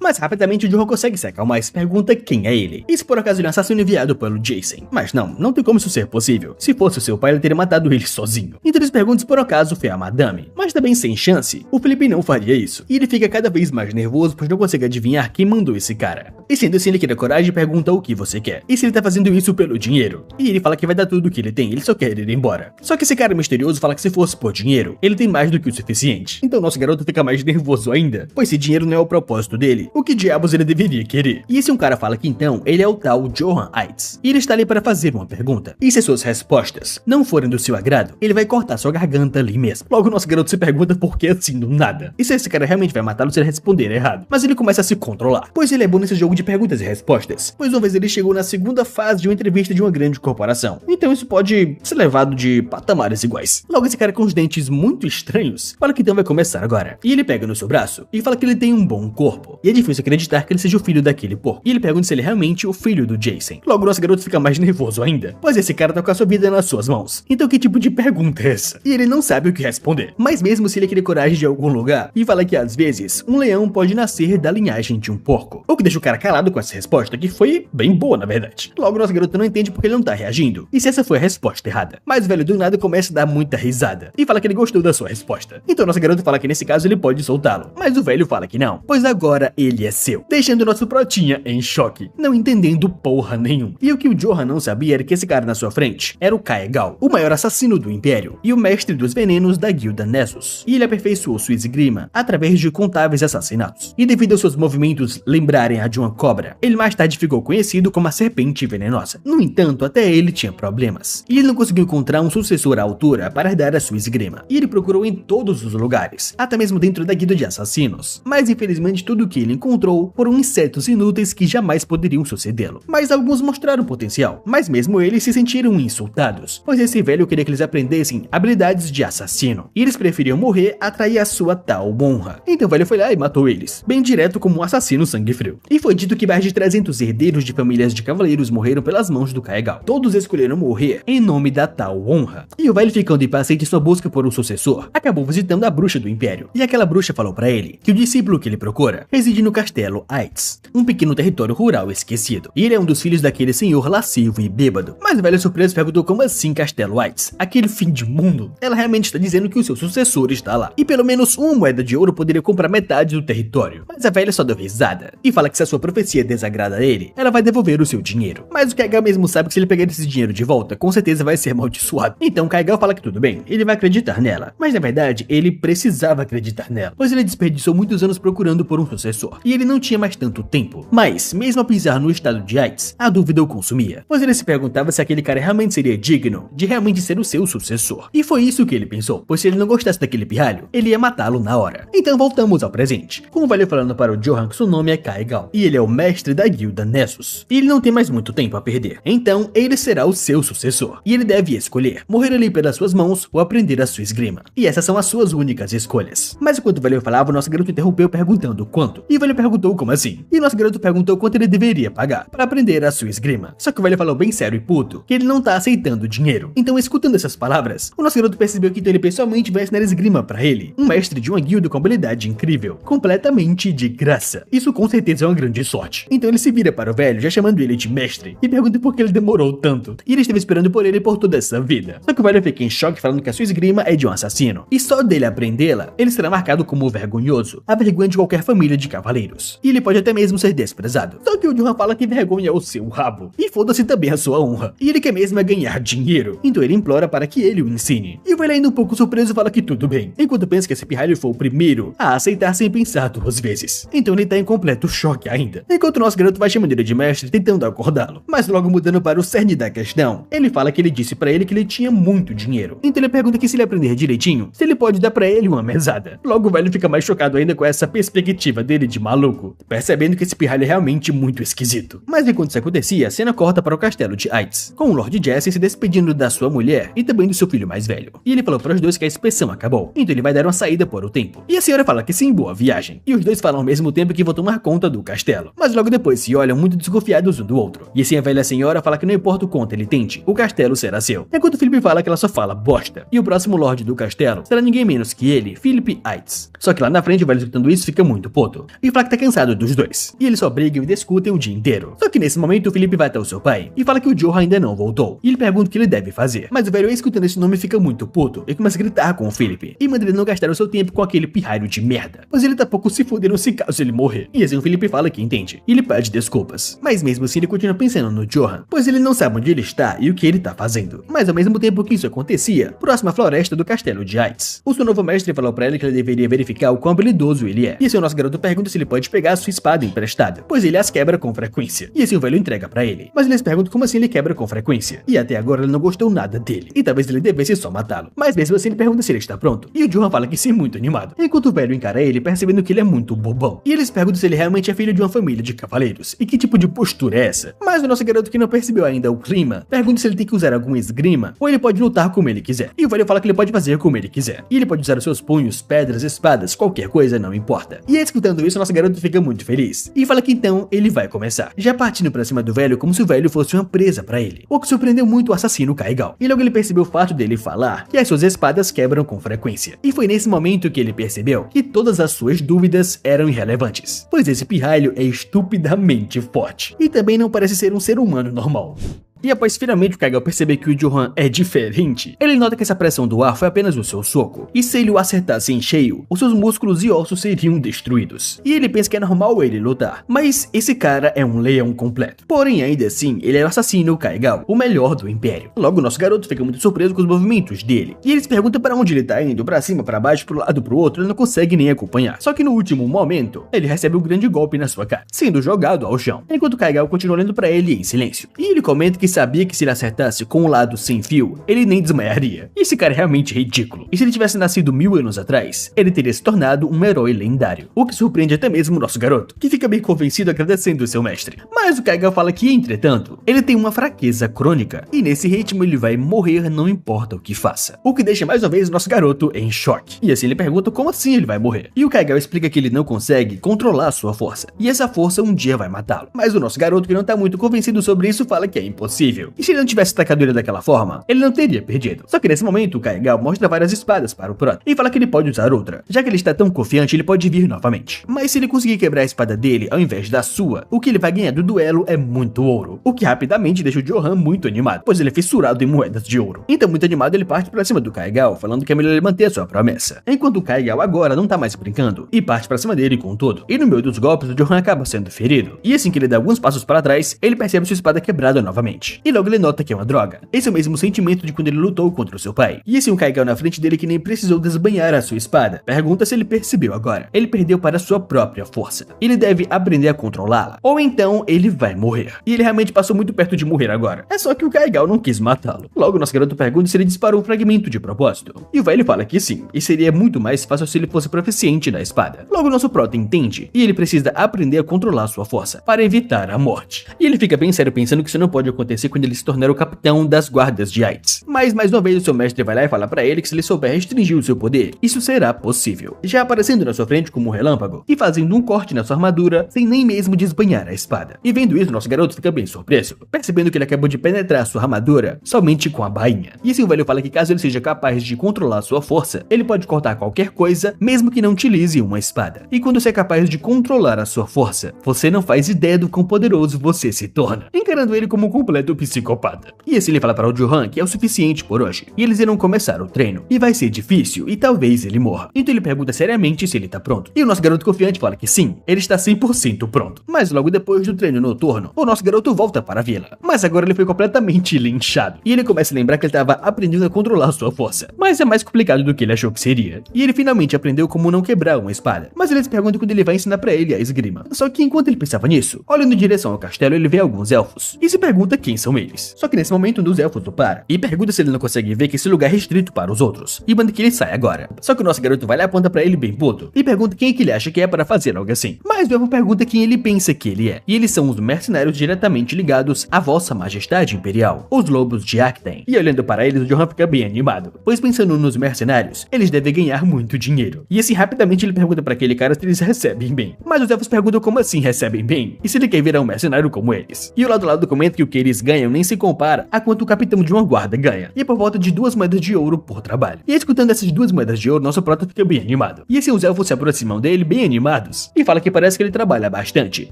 Mas rapidamente o Johan consegue se acalmar e se pergunta quem é ele. E se por acaso ele é um assassino enviado pelo Jason. Mas não tem como isso ser possível. Se fosse o seu pai, ele teria matado ele sozinho. Então eles perguntam se por acaso foi a Madame. Mas também sem chance, o Felipe não faria isso. E ele fica cada vez mais nervoso, pois não consegue adivinhar quem mandou esse cara. E sendo assim, ele cria coragem e pergunta o que você quer. E se ele tá fazendo isso pelo dinheiro. E ele fala que vai dar tudo o que ele tem, ele só quer ir embora. Só que esse cara misterioso fala que se fosse por dinheiro, ele tem mais do que o suficiente. Então nosso garoto fica mais nervoso ainda, pois se dinheiro não é o propósito dele, o que diabos ele deveria querer? E esse um cara fala que então ele é o tal Johan Eitz. E ele está ali para fazer uma pergunta. E se suas respostas não forem do seu agrado, ele vai cortar sua garganta ali mesmo. Logo nosso garoto se pergunta por que assim do nada. E se esse cara realmente vai matá-lo se ele responder errado. Mas ele começa a se controlar, pois ele é bom nesse jogo de perguntas e respostas. Pois uma vez ele chegou na segunda fase de uma entrevista de uma grande corporação. Então isso pode ser levado de patamares iguais. Logo esse cara com os dentes muito estranhos fala que então vai começar agora. E ele pega no seu braço e fala que ele tem um bom corpo. E é difícil acreditar que ele seja o filho daquele porco. E ele pergunta se ele é realmente o filho do Jason. Logo nosso garoto fica mais nervoso ainda, pois esse cara tá com a sua vida nas suas mãos. Então que tipo de pergunta é essa? E ele não sabe o que responder. Mas mesmo se ele querer coragem de algum lugar e fala que às vezes um leão pode nascer da linhagem de um porco. O que deixa o cara calado com essa resposta, que foi bem boa na verdade. Logo nosso garoto não entende porque ele não tá reagindo. E se essa foi a resposta errada? Mas o velho do nada começa a dar muita risada e fala que ele gostou da sua resposta. Então nosso garoto fala que nesse caso ele pode soltá-lo. Mas o velho fala que não, pois agora ele é seu. Deixando o nosso protinha em choque, não entendendo porra nenhum. E o que o Johan não sabia era que esse cara na sua frente era o Kaegal, o maior assassino do Império e o mestre dos venenos da Guilda Nessus. E ele aperfeiçoou sua esgrima através de incontáveis assassinatos. E devido aos seus movimentos lembrarem a de uma cobra, ele mais tarde ficou conhecido como a Serpente Venenosa. No entanto, até ele tinha problemas. E ele não conseguiu encontrar um sucessor à altura para herdar a sua esgrima. E ele procurou em todos os lugares, até mesmo dentro da Guilda de Assassinos. Mas infelizmente tudo o que ele encontrou foram insetos inúteis que jamais poderiam sucedê-lo. Mas alguns mostraram potencial, mas mesmo eles se sentiram insultados, pois esse velho queria que eles aprendessem habilidades de assassino. E eles preferiam morrer a trair a sua tal honra. Então o velho foi lá e matou eles, bem direto como um assassino sangue frio. E foi dito que mais de 300 herdeiros de famílias de cavaleiros morreram pelas mãos do Kaegal. Todos escolheram morrer em nome da tal honra. E o velho, ficando impaciente em sua busca por um sucessor, acabou visitando a bruxa do Império. E aquela bruxa falou para ele que o discípulo que ele procura reside no castelo Eitz, um pequeno território rural esquecido. E ele é um dos filhos daquele senhor lascivo e bêbado. Mas o velho surpreso perguntou como assim castelo Eitz? Aquele fim de mundo? Ela realmente está dizendo que o seu sucessor está lá. E pelo menos uma moeda de ouro poderia comprar metade do território. Mas a velha só deu risada e fala que se a sua profecia desagrada ele, ela vai devolver o seu dinheiro. Mas o Kaigal mesmo sabe que se ele pegar esse dinheiro de volta, com certeza vai ser amaldiçoado. Então o Kaigal fala que tudo bem, ele vai acreditar nela. Mas na verdade, ele precisava acreditar nela, pois ele desperdiçou muitos anos procurando por um sucessor, e ele não tinha mais tanto tempo. Mas, mesmo ao pisar no estado de AIDS, a dúvida o consumia, pois ele se perguntava se aquele cara realmente seria digno de realmente ser o seu sucessor. E foi isso que ele pensou, pois se ele não gostasse daquele pirralho, ele ia matá-lo na hora. Então voltamos ao presente, com o velho falando para o Johan que seu nome é Kaigal, e ele é o mestre da guilda Nessus. E ele não tem mais muito tempo a perder, então ele será o seu sucessor, e ele deve escolher, morrer ali pelas suas mãos ou aprender a sua esgrima. E essas são as suas únicas escolhas. Mas enquanto o velho falava, o nosso garoto interrompeu perguntando quanto, e o velho perguntou como assim, e o nosso garoto perguntou quanto ele deveria pagar para aprender a sua esgrima. Só que o velho falou bem sério e puto, que ele não tá aceitando dinheiro. Então, escutando essas palavras, o nosso garoto percebeu que então ele pessoalmente vai ensinar esgrima para ele, um mestre de uma guilda com habilidade incrível, completamente de graça. Isso com certeza é uma grande sorte. Então ele se vira para o velho, já chamando ele de mestre, e pergunta por que ele demorou tanto, e ele esteve esperando por ele por toda essa vida. Só que o velho fica em choque falando que a sua esgrima é de um assassino, e só dele aprendê-la, ele será marcado como vergonhoso, a vergonha de qualquer família de cavaleiros, e ele pode até mesmo ser desprezado. Só que o Johan fala que vergonha é o seu rabo, e foda-se também a sua honra, e ele quer mesmo é ganhar dinheiro, então ele implora para que ele o ensine. E o velho, ainda um pouco surpreso, fala que tudo bem, enquanto pensa que esse pirralho foi o primeiro a aceitar sem pensar 2 vezes. Então ele tá em completo choque ainda, enquanto o nosso garoto vai chamando ele de mestre, tentando acordá-lo. Mas logo mudando para o cerne da questão, ele fala que ele disse para ele que ele tinha muito dinheiro, então ele pergunta que se ele aprender direitinho, se ele pode dar para ele uma mesada. Logo o velho fica mais chocado ainda com essa perspectiva dele de maluco, percebendo que esse pirralho é realmente muito esquisito. Mas enquanto isso acontecia, a cena corta para o castelo de AIDS, com o Lord Jesse se despedindo da sua mulher e também do seu filho mais velho. E ele falou para os dois que a inspeção acabou, então ele vai dar uma saída por o tempo. E a senhora fala que sim, boa viagem. E os dois falam ao mesmo tempo que vão tomar conta do castelo, mas logo depois se olham muito desconfiados um do outro. E assim a velha senhora fala que não importa o quanto ele tente, o castelo será seu. Enquanto o Philip fala que ela só fala bosta. E o próximo Lorde do castelo será ninguém menos que ele, Philip AIDS. Só que lá na frente o velho escutando isso fica muito puto, e fala que tá cansado dos dois, e eles só brigam e discutem o dia inteiro. Só que nesse momento o Philip vai até o seu pai e fala que o Johan ainda não voltou, e ele pergunta o que ele deve fazer. Mas o velho, escutando esse nome, fica muito puto e começa a gritar com o Philip e manda ele não gastar o seu tempo com aquele pirralho de merda, pois ele tá pouco se fudendo se caso ele morrer. E assim o Philip fala que entende, e ele pede desculpas, mas mesmo assim ele continua pensando no Johan, pois ele não sabe onde ele está e o que ele tá fazendo. Mas ao mesmo tempo que isso acontecia, próxima à floresta do castelo de AIDS, o seu novo mestre falou pra ele que ele deveria verificar o quão habilidoso ele é. E assim o nosso garoto pergunta se ele pode pegar a sua espada emprestada, pois ele as quebra com frequência. E assim o velho entrega pra ele, mas eles perguntam como assim ele quebra com frequência, e até agora ele não gostou nada dele, e talvez ele devesse só matá-lo. Mas mesmo assim ele pergunta se ele está pronto, e o Johan fala que sim, muito animado, enquanto o velho encara ele, percebendo que ele é muito bobão. E eles perguntam se ele realmente é filho de uma família de cavaleiros, e que tipo de postura é essa. Mas o nosso garoto, que não percebeu ainda o clima, pergunta se ele tem que usar alguma esgrima, ou ele pode lutar como ele quiser. E o velho fala que ele pode fazer como ele quiser, e ele pode usar os seus punhos, pedras, espadas, qualquer coisa, não importa. E escutando isso, nosso garoto fica muito feliz, e fala que então ele vai começar, já partindo pra cima do velho como se o velho fosse uma presa pra ele, o que surpreendeu muito o assassino Kaigal. E logo ele percebeu o fato dele falar que as suas espadas quebram com frequência, e foi nesse momento que ele percebeu que todas as suas dúvidas eram irrelevantes, pois esse pirralho é estupidamente forte, e também não parece ser um ser humano normal. E após finalmente o Kaigal perceber que o Johan é diferente, ele nota que essa pressão do ar foi apenas o seu soco, e se ele o acertasse em cheio, os seus músculos e ossos seriam destruídos. E ele pensa que é normal ele lutar, mas esse cara é um leão completo. Porém, ainda assim, ele é o assassino Kaigal, o melhor do Império. Logo, nosso garoto fica muito surpreso com os movimentos dele, e eles perguntam para onde ele tá indo, pra cima, pra baixo, pro lado, pro outro, ele não consegue nem acompanhar. Só que no último momento, ele recebe um grande golpe na sua cara, sendo jogado ao chão, enquanto Kaigal continua olhando pra ele em silêncio. E ele comenta que sabia que se ele acertasse com o lado sem fio, ele nem desmaiaria. E esse cara é realmente ridículo. E se ele tivesse nascido 1000 anos atrás, ele teria se tornado um herói lendário. O que surpreende até mesmo o nosso garoto, que fica bem convencido agradecendo o seu mestre. Mas o Kaigal fala que, entretanto, ele tem uma fraqueza crônica, e nesse ritmo ele vai morrer não importa o que faça. O que deixa mais uma vez o nosso garoto em choque. E assim ele pergunta como assim ele vai morrer. E o Kaigal explica que ele não consegue controlar a sua força, e essa força um dia vai matá-lo. Mas o nosso garoto, que não tá muito convencido sobre isso, fala que é impossível. possível. E se ele não tivesse atacado ele daquela forma, ele não teria perdido. Só que nesse momento, o Kaigal mostra várias espadas para o Prota e fala que ele pode usar outra. Já que ele está tão confiante, ele pode vir novamente. Mas se ele conseguir quebrar a espada dele ao invés da sua, o que ele vai ganhar do duelo é muito ouro. O que rapidamente deixa o Johan muito animado, pois ele é fissurado em moedas de ouro. Então, muito animado, ele parte pra cima do Kaigal, falando que é melhor ele manter a sua promessa. Enquanto o Kaigal agora não tá mais brincando e parte pra cima dele com tudo. E no meio dos golpes, o Johan acaba sendo ferido. E assim que ele dá alguns passos para trás, ele percebe sua espada quebrada novamente. E logo ele nota que é uma droga. Esse é o mesmo sentimento de quando ele lutou contra o seu pai. E assim o Kaigal na frente dele que nem precisou desbanhar a sua espada. Pergunta se ele percebeu agora. Ele perdeu para sua própria força. Ele deve aprender a controlá-la. Ou então ele vai morrer. E ele realmente passou muito perto de morrer agora. É só que o Kaigal não quis matá-lo. Logo nosso garoto pergunta se ele disparou um fragmento de propósito. E o velho fala que sim. E seria muito mais fácil se ele fosse proficiente na espada. Logo nosso Prota entende. E ele precisa aprender a controlar sua força para evitar a morte. E ele fica bem sério pensando que isso não pode acontecer quando ele se tornar o capitão das guardas de Aites. Mas mais uma vez o seu mestre vai lá e fala pra ele que se ele souber restringir o seu poder, isso será possível. Já aparecendo na sua frente como um relâmpago e fazendo um corte na sua armadura sem nem mesmo desbanhar a espada. E vendo isso, nosso garoto fica bem surpreso, percebendo que ele acabou de penetrar sua armadura somente com a bainha. E assim o velho fala que caso ele seja capaz de controlar sua força, ele pode cortar qualquer coisa, mesmo que não utilize uma espada. E quando você é capaz de controlar a sua força, você não faz ideia do quão poderoso você se torna, encarando ele como um completo psicopata. E assim ele fala para o Johan que é o suficiente por hoje, e eles irão começar o treino, e vai ser difícil, e talvez ele morra. Então ele pergunta seriamente se ele tá pronto, e o nosso garoto confiante fala que sim, ele está 100% pronto. Mas logo depois do treino noturno, o nosso garoto volta para a vila, mas agora ele foi completamente linchado, e ele começa a lembrar que ele estava aprendendo a controlar sua força, mas é mais complicado do que ele achou que seria. E ele finalmente aprendeu como não quebrar uma espada, mas ele se pergunta quando ele vai ensinar pra ele a esgrima. Só que enquanto ele pensava nisso, olhando em direção ao castelo, ele vê alguns elfos, e se pergunta quem são eles. Só que nesse momento um dos elfos o para, e pergunta se ele não consegue ver que esse lugar é restrito para os outros, e manda que ele saia agora. Só que o nosso garoto vai lá e aponta pra ele bem puto, e pergunta quem é que ele acha que é para fazer algo assim. Mas o elfo pergunta quem ele pensa que ele é, e eles são os mercenários diretamente ligados à Vossa Majestade Imperial, os Lobos de Arcten. E olhando para eles, o Johan fica bem animado, pois pensando nos mercenários, eles devem ganhar muito dinheiro. E assim rapidamente ele pergunta para aquele cara se eles recebem bem. Mas os elfos perguntam como assim recebem bem, e se ele quer virar um mercenário como eles. E o lado comenta que o que eles ganham nem se compara a quanto o capitão de uma guarda ganha, e é por volta de 2 moedas de ouro por trabalho. E escutando essas 2 moedas de ouro, nosso Prota fica bem animado. E assim os elfos se aproximam dele bem animados, e fala que parece que ele trabalha bastante,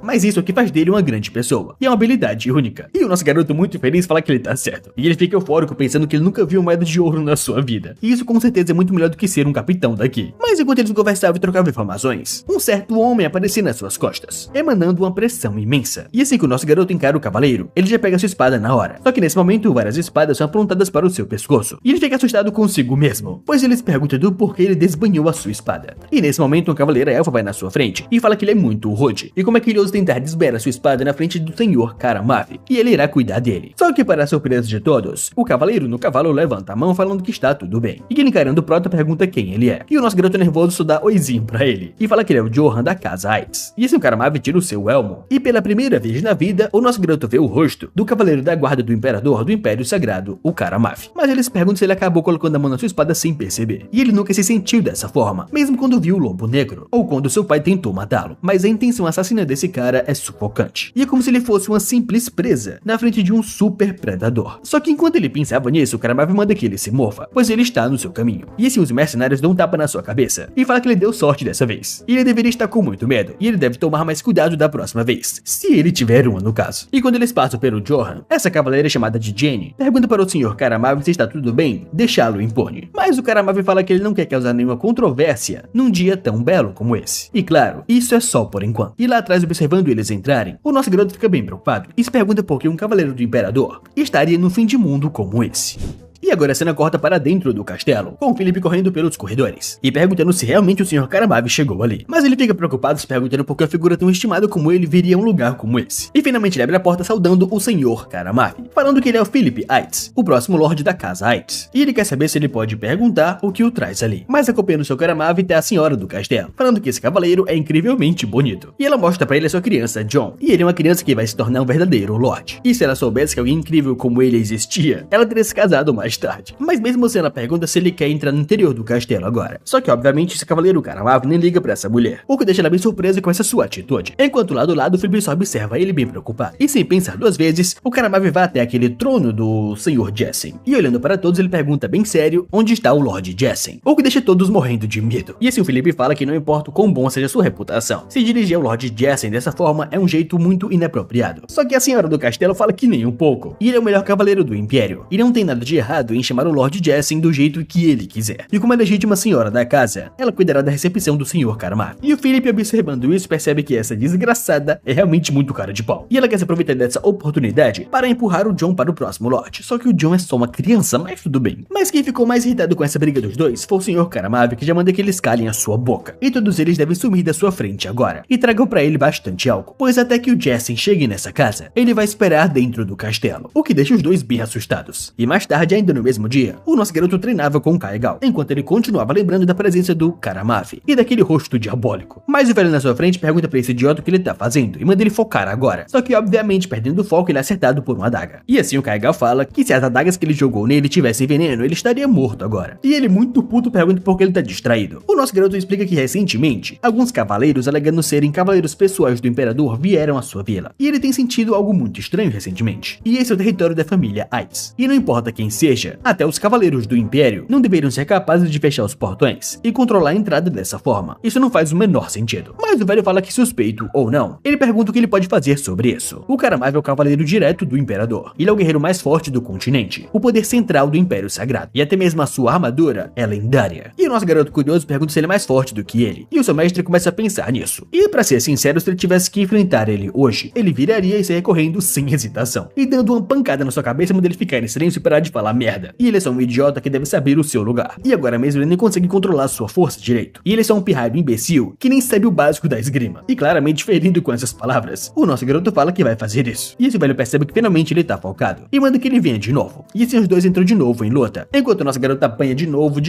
mas isso é o que faz dele uma grande pessoa, e é uma habilidade única. E o nosso garoto muito feliz fala que ele tá certo, e ele fica eufórico pensando que ele nunca viu moeda de ouro na sua vida. E isso com certeza é muito melhor do que ser um capitão daqui. Mas enquanto eles conversavam e trocavam informações, um certo homem aparecia nas suas costas, emanando uma pressão imensa. E assim que o nosso garoto encara o cavaleiro, ele já pega sua espada na hora. Só que nesse momento, várias espadas são apontadas para o seu pescoço, e ele fica assustado consigo mesmo, pois ele se pergunta do porquê ele desbanhou a sua espada. E nesse momento, um cavaleiro elfo vai na sua frente e fala que ele é muito rude, e como é que ele ousa tentar desberar sua espada na frente do senhor Karamav, e ele irá cuidar dele. Só que para a surpresa de todos, o cavaleiro no cavalo levanta a mão falando que está tudo bem, e ele encarando o Prota pergunta quem ele é. E o nosso garoto nervoso só dá oizinho pra ele, e fala que ele é o Johan da casa Aites. E assim o Karamav tira o seu elmo, e pela primeira vez na vida, o nosso garoto vê o rosto do cavaleiro da guarda do imperador do Império Sagrado, o Karamav. Mas ele se pergunta se ele acabou colocando a mão na sua espada sem perceber, e ele nunca se sentiu dessa forma, mesmo quando viu o Lobo Negro, ou quando seu pai tentou matá-lo. Mas a intenção assassina desse cara é sufocante, e é como se ele fosse uma simples presa na frente de um super predador. Só que enquanto ele pensava nisso, o Karamav manda que ele se mova, pois ele está no seu caminho. E assim os mercenários dão um tapa na sua cabeça, e fala que ele deu sorte dessa vez, e ele deveria estar com muito medo, e ele deve tomar mais cuidado da próxima vez, se ele tiver uma no caso. E quando eles passam pelo Johan, essa cavaleira chamada de Jenny pergunta para o Sr. Karamav se está tudo bem deixá-lo impune. Mas o Karamav fala que ele não quer causar nenhuma controvérsia num dia tão belo como esse. E claro, isso é só por enquanto. E lá atrás, observando eles entrarem, o nosso garoto fica bem preocupado e se pergunta por que um cavaleiro do imperador estaria no fim de mundo como esse. E agora a cena corta para dentro do castelo, com o Philip correndo pelos corredores, e perguntando se realmente o Sr. Karamav chegou ali. Mas ele fica preocupado se perguntando por que a figura tão estimada como ele viria a um lugar como esse. E finalmente ele abre a porta saudando o Sr. Karamav, falando que ele é o Philip Aites, o próximo Lorde da Casa Aites. E ele quer saber se ele pode perguntar o que o traz ali. Mas acompanhando o Sr. Karamav tá a senhora do castelo, falando que esse cavaleiro é incrivelmente bonito. E ela mostra pra ele a sua criança, John, e ele é uma criança que vai se tornar um verdadeiro Lorde. E se ela soubesse que alguém incrível como ele existia, ela teria se casado mais mais tarde. Mas mesmo assim ela pergunta se ele quer entrar no interior do castelo agora. Só que obviamente esse cavaleiro Karamave nem liga pra essa mulher, o que deixa ela bem surpresa com essa sua atitude. Enquanto lá do lado o Felipe só observa ele bem preocupado. E sem pensar duas vezes, o Karamave vai até aquele trono do Sr. Jessen. E olhando para todos ele pergunta bem sério onde está o Lord Jessen, o que deixa todos morrendo de medo. E assim o Felipe fala que não importa o quão bom seja sua reputação, se dirigir ao Lord Jessen dessa forma é um jeito muito inapropriado. Só que a senhora do castelo fala que nem um pouco. E ele é o melhor cavaleiro do Império. E não tem nada de errado em chamar o Lord Jessen do jeito que ele quiser. E como é legítima senhora da casa, ela cuidará da recepção do Sr. Karamave. E o Felipe, observando isso, percebe que essa desgraçada é realmente muito cara de pau. E ela quer se aproveitar dessa oportunidade para empurrar o John para o próximo lote. Só que o John é só uma criança, mas tudo bem. Mas quem ficou mais irritado com essa briga dos dois foi o Sr. Karamave, que já manda que eles calem a sua boca. E todos eles devem sumir da sua frente agora. E tragam pra ele bastante álcool, pois até que o Jessen chegue nessa casa, ele vai esperar dentro do castelo, o que deixa os dois bem assustados. E mais tarde, ainda no mesmo dia, o nosso garoto treinava com o Kaigal, enquanto ele continuava lembrando da presença do Karamave e daquele rosto diabólico. Mas o velho na sua frente pergunta pra esse idiota o que ele tá fazendo e manda ele focar agora. Só que obviamente, perdendo o foco, ele é acertado por uma adaga. E assim o Kaigal fala que se as adagas que ele jogou nele tivessem veneno, ele estaria morto agora. E ele, muito puto, pergunta por que ele tá distraído. O nosso garoto explica que recentemente, alguns cavaleiros, alegando serem cavaleiros pessoais do imperador, vieram à sua vila. E ele tem sentido algo muito estranho recentemente. E esse é o território da família Ice. E não importa quem seja, até os cavaleiros do Império não deveriam ser capazes de fechar os portões e controlar a entrada dessa forma. Isso não faz o menor sentido. Mas o velho fala que, suspeito ou não, ele pergunta o que ele pode fazer sobre isso. O Karamave é o cavaleiro direto do imperador. Ele é o guerreiro mais forte do continente, o poder central do Império Sagrado. E até mesmo a sua armadura é lendária. E o nosso garoto curioso pergunta se ele é mais forte do que ele. E o seu mestre começa a pensar nisso. E pra ser sincero, se ele tivesse que enfrentar ele hoje, ele viraria e saia correndo sem hesitação. E dando uma pancada na sua cabeça, manda ele ficar em silêncio e parar de falar merda. E ele é só um idiota que deve saber o seu lugar. E agora mesmo ele nem consegue controlar sua força direito. E ele é só um pirralho imbecil que nem sabe o básico da esgrima. E claramente ferindo com essas palavras, o nosso garoto fala que vai fazer isso. E esse velho percebe que finalmente ele tá focado e manda que ele venha de novo. E assim os dois entram de novo em luta, enquanto o nosso garoto apanha de novo,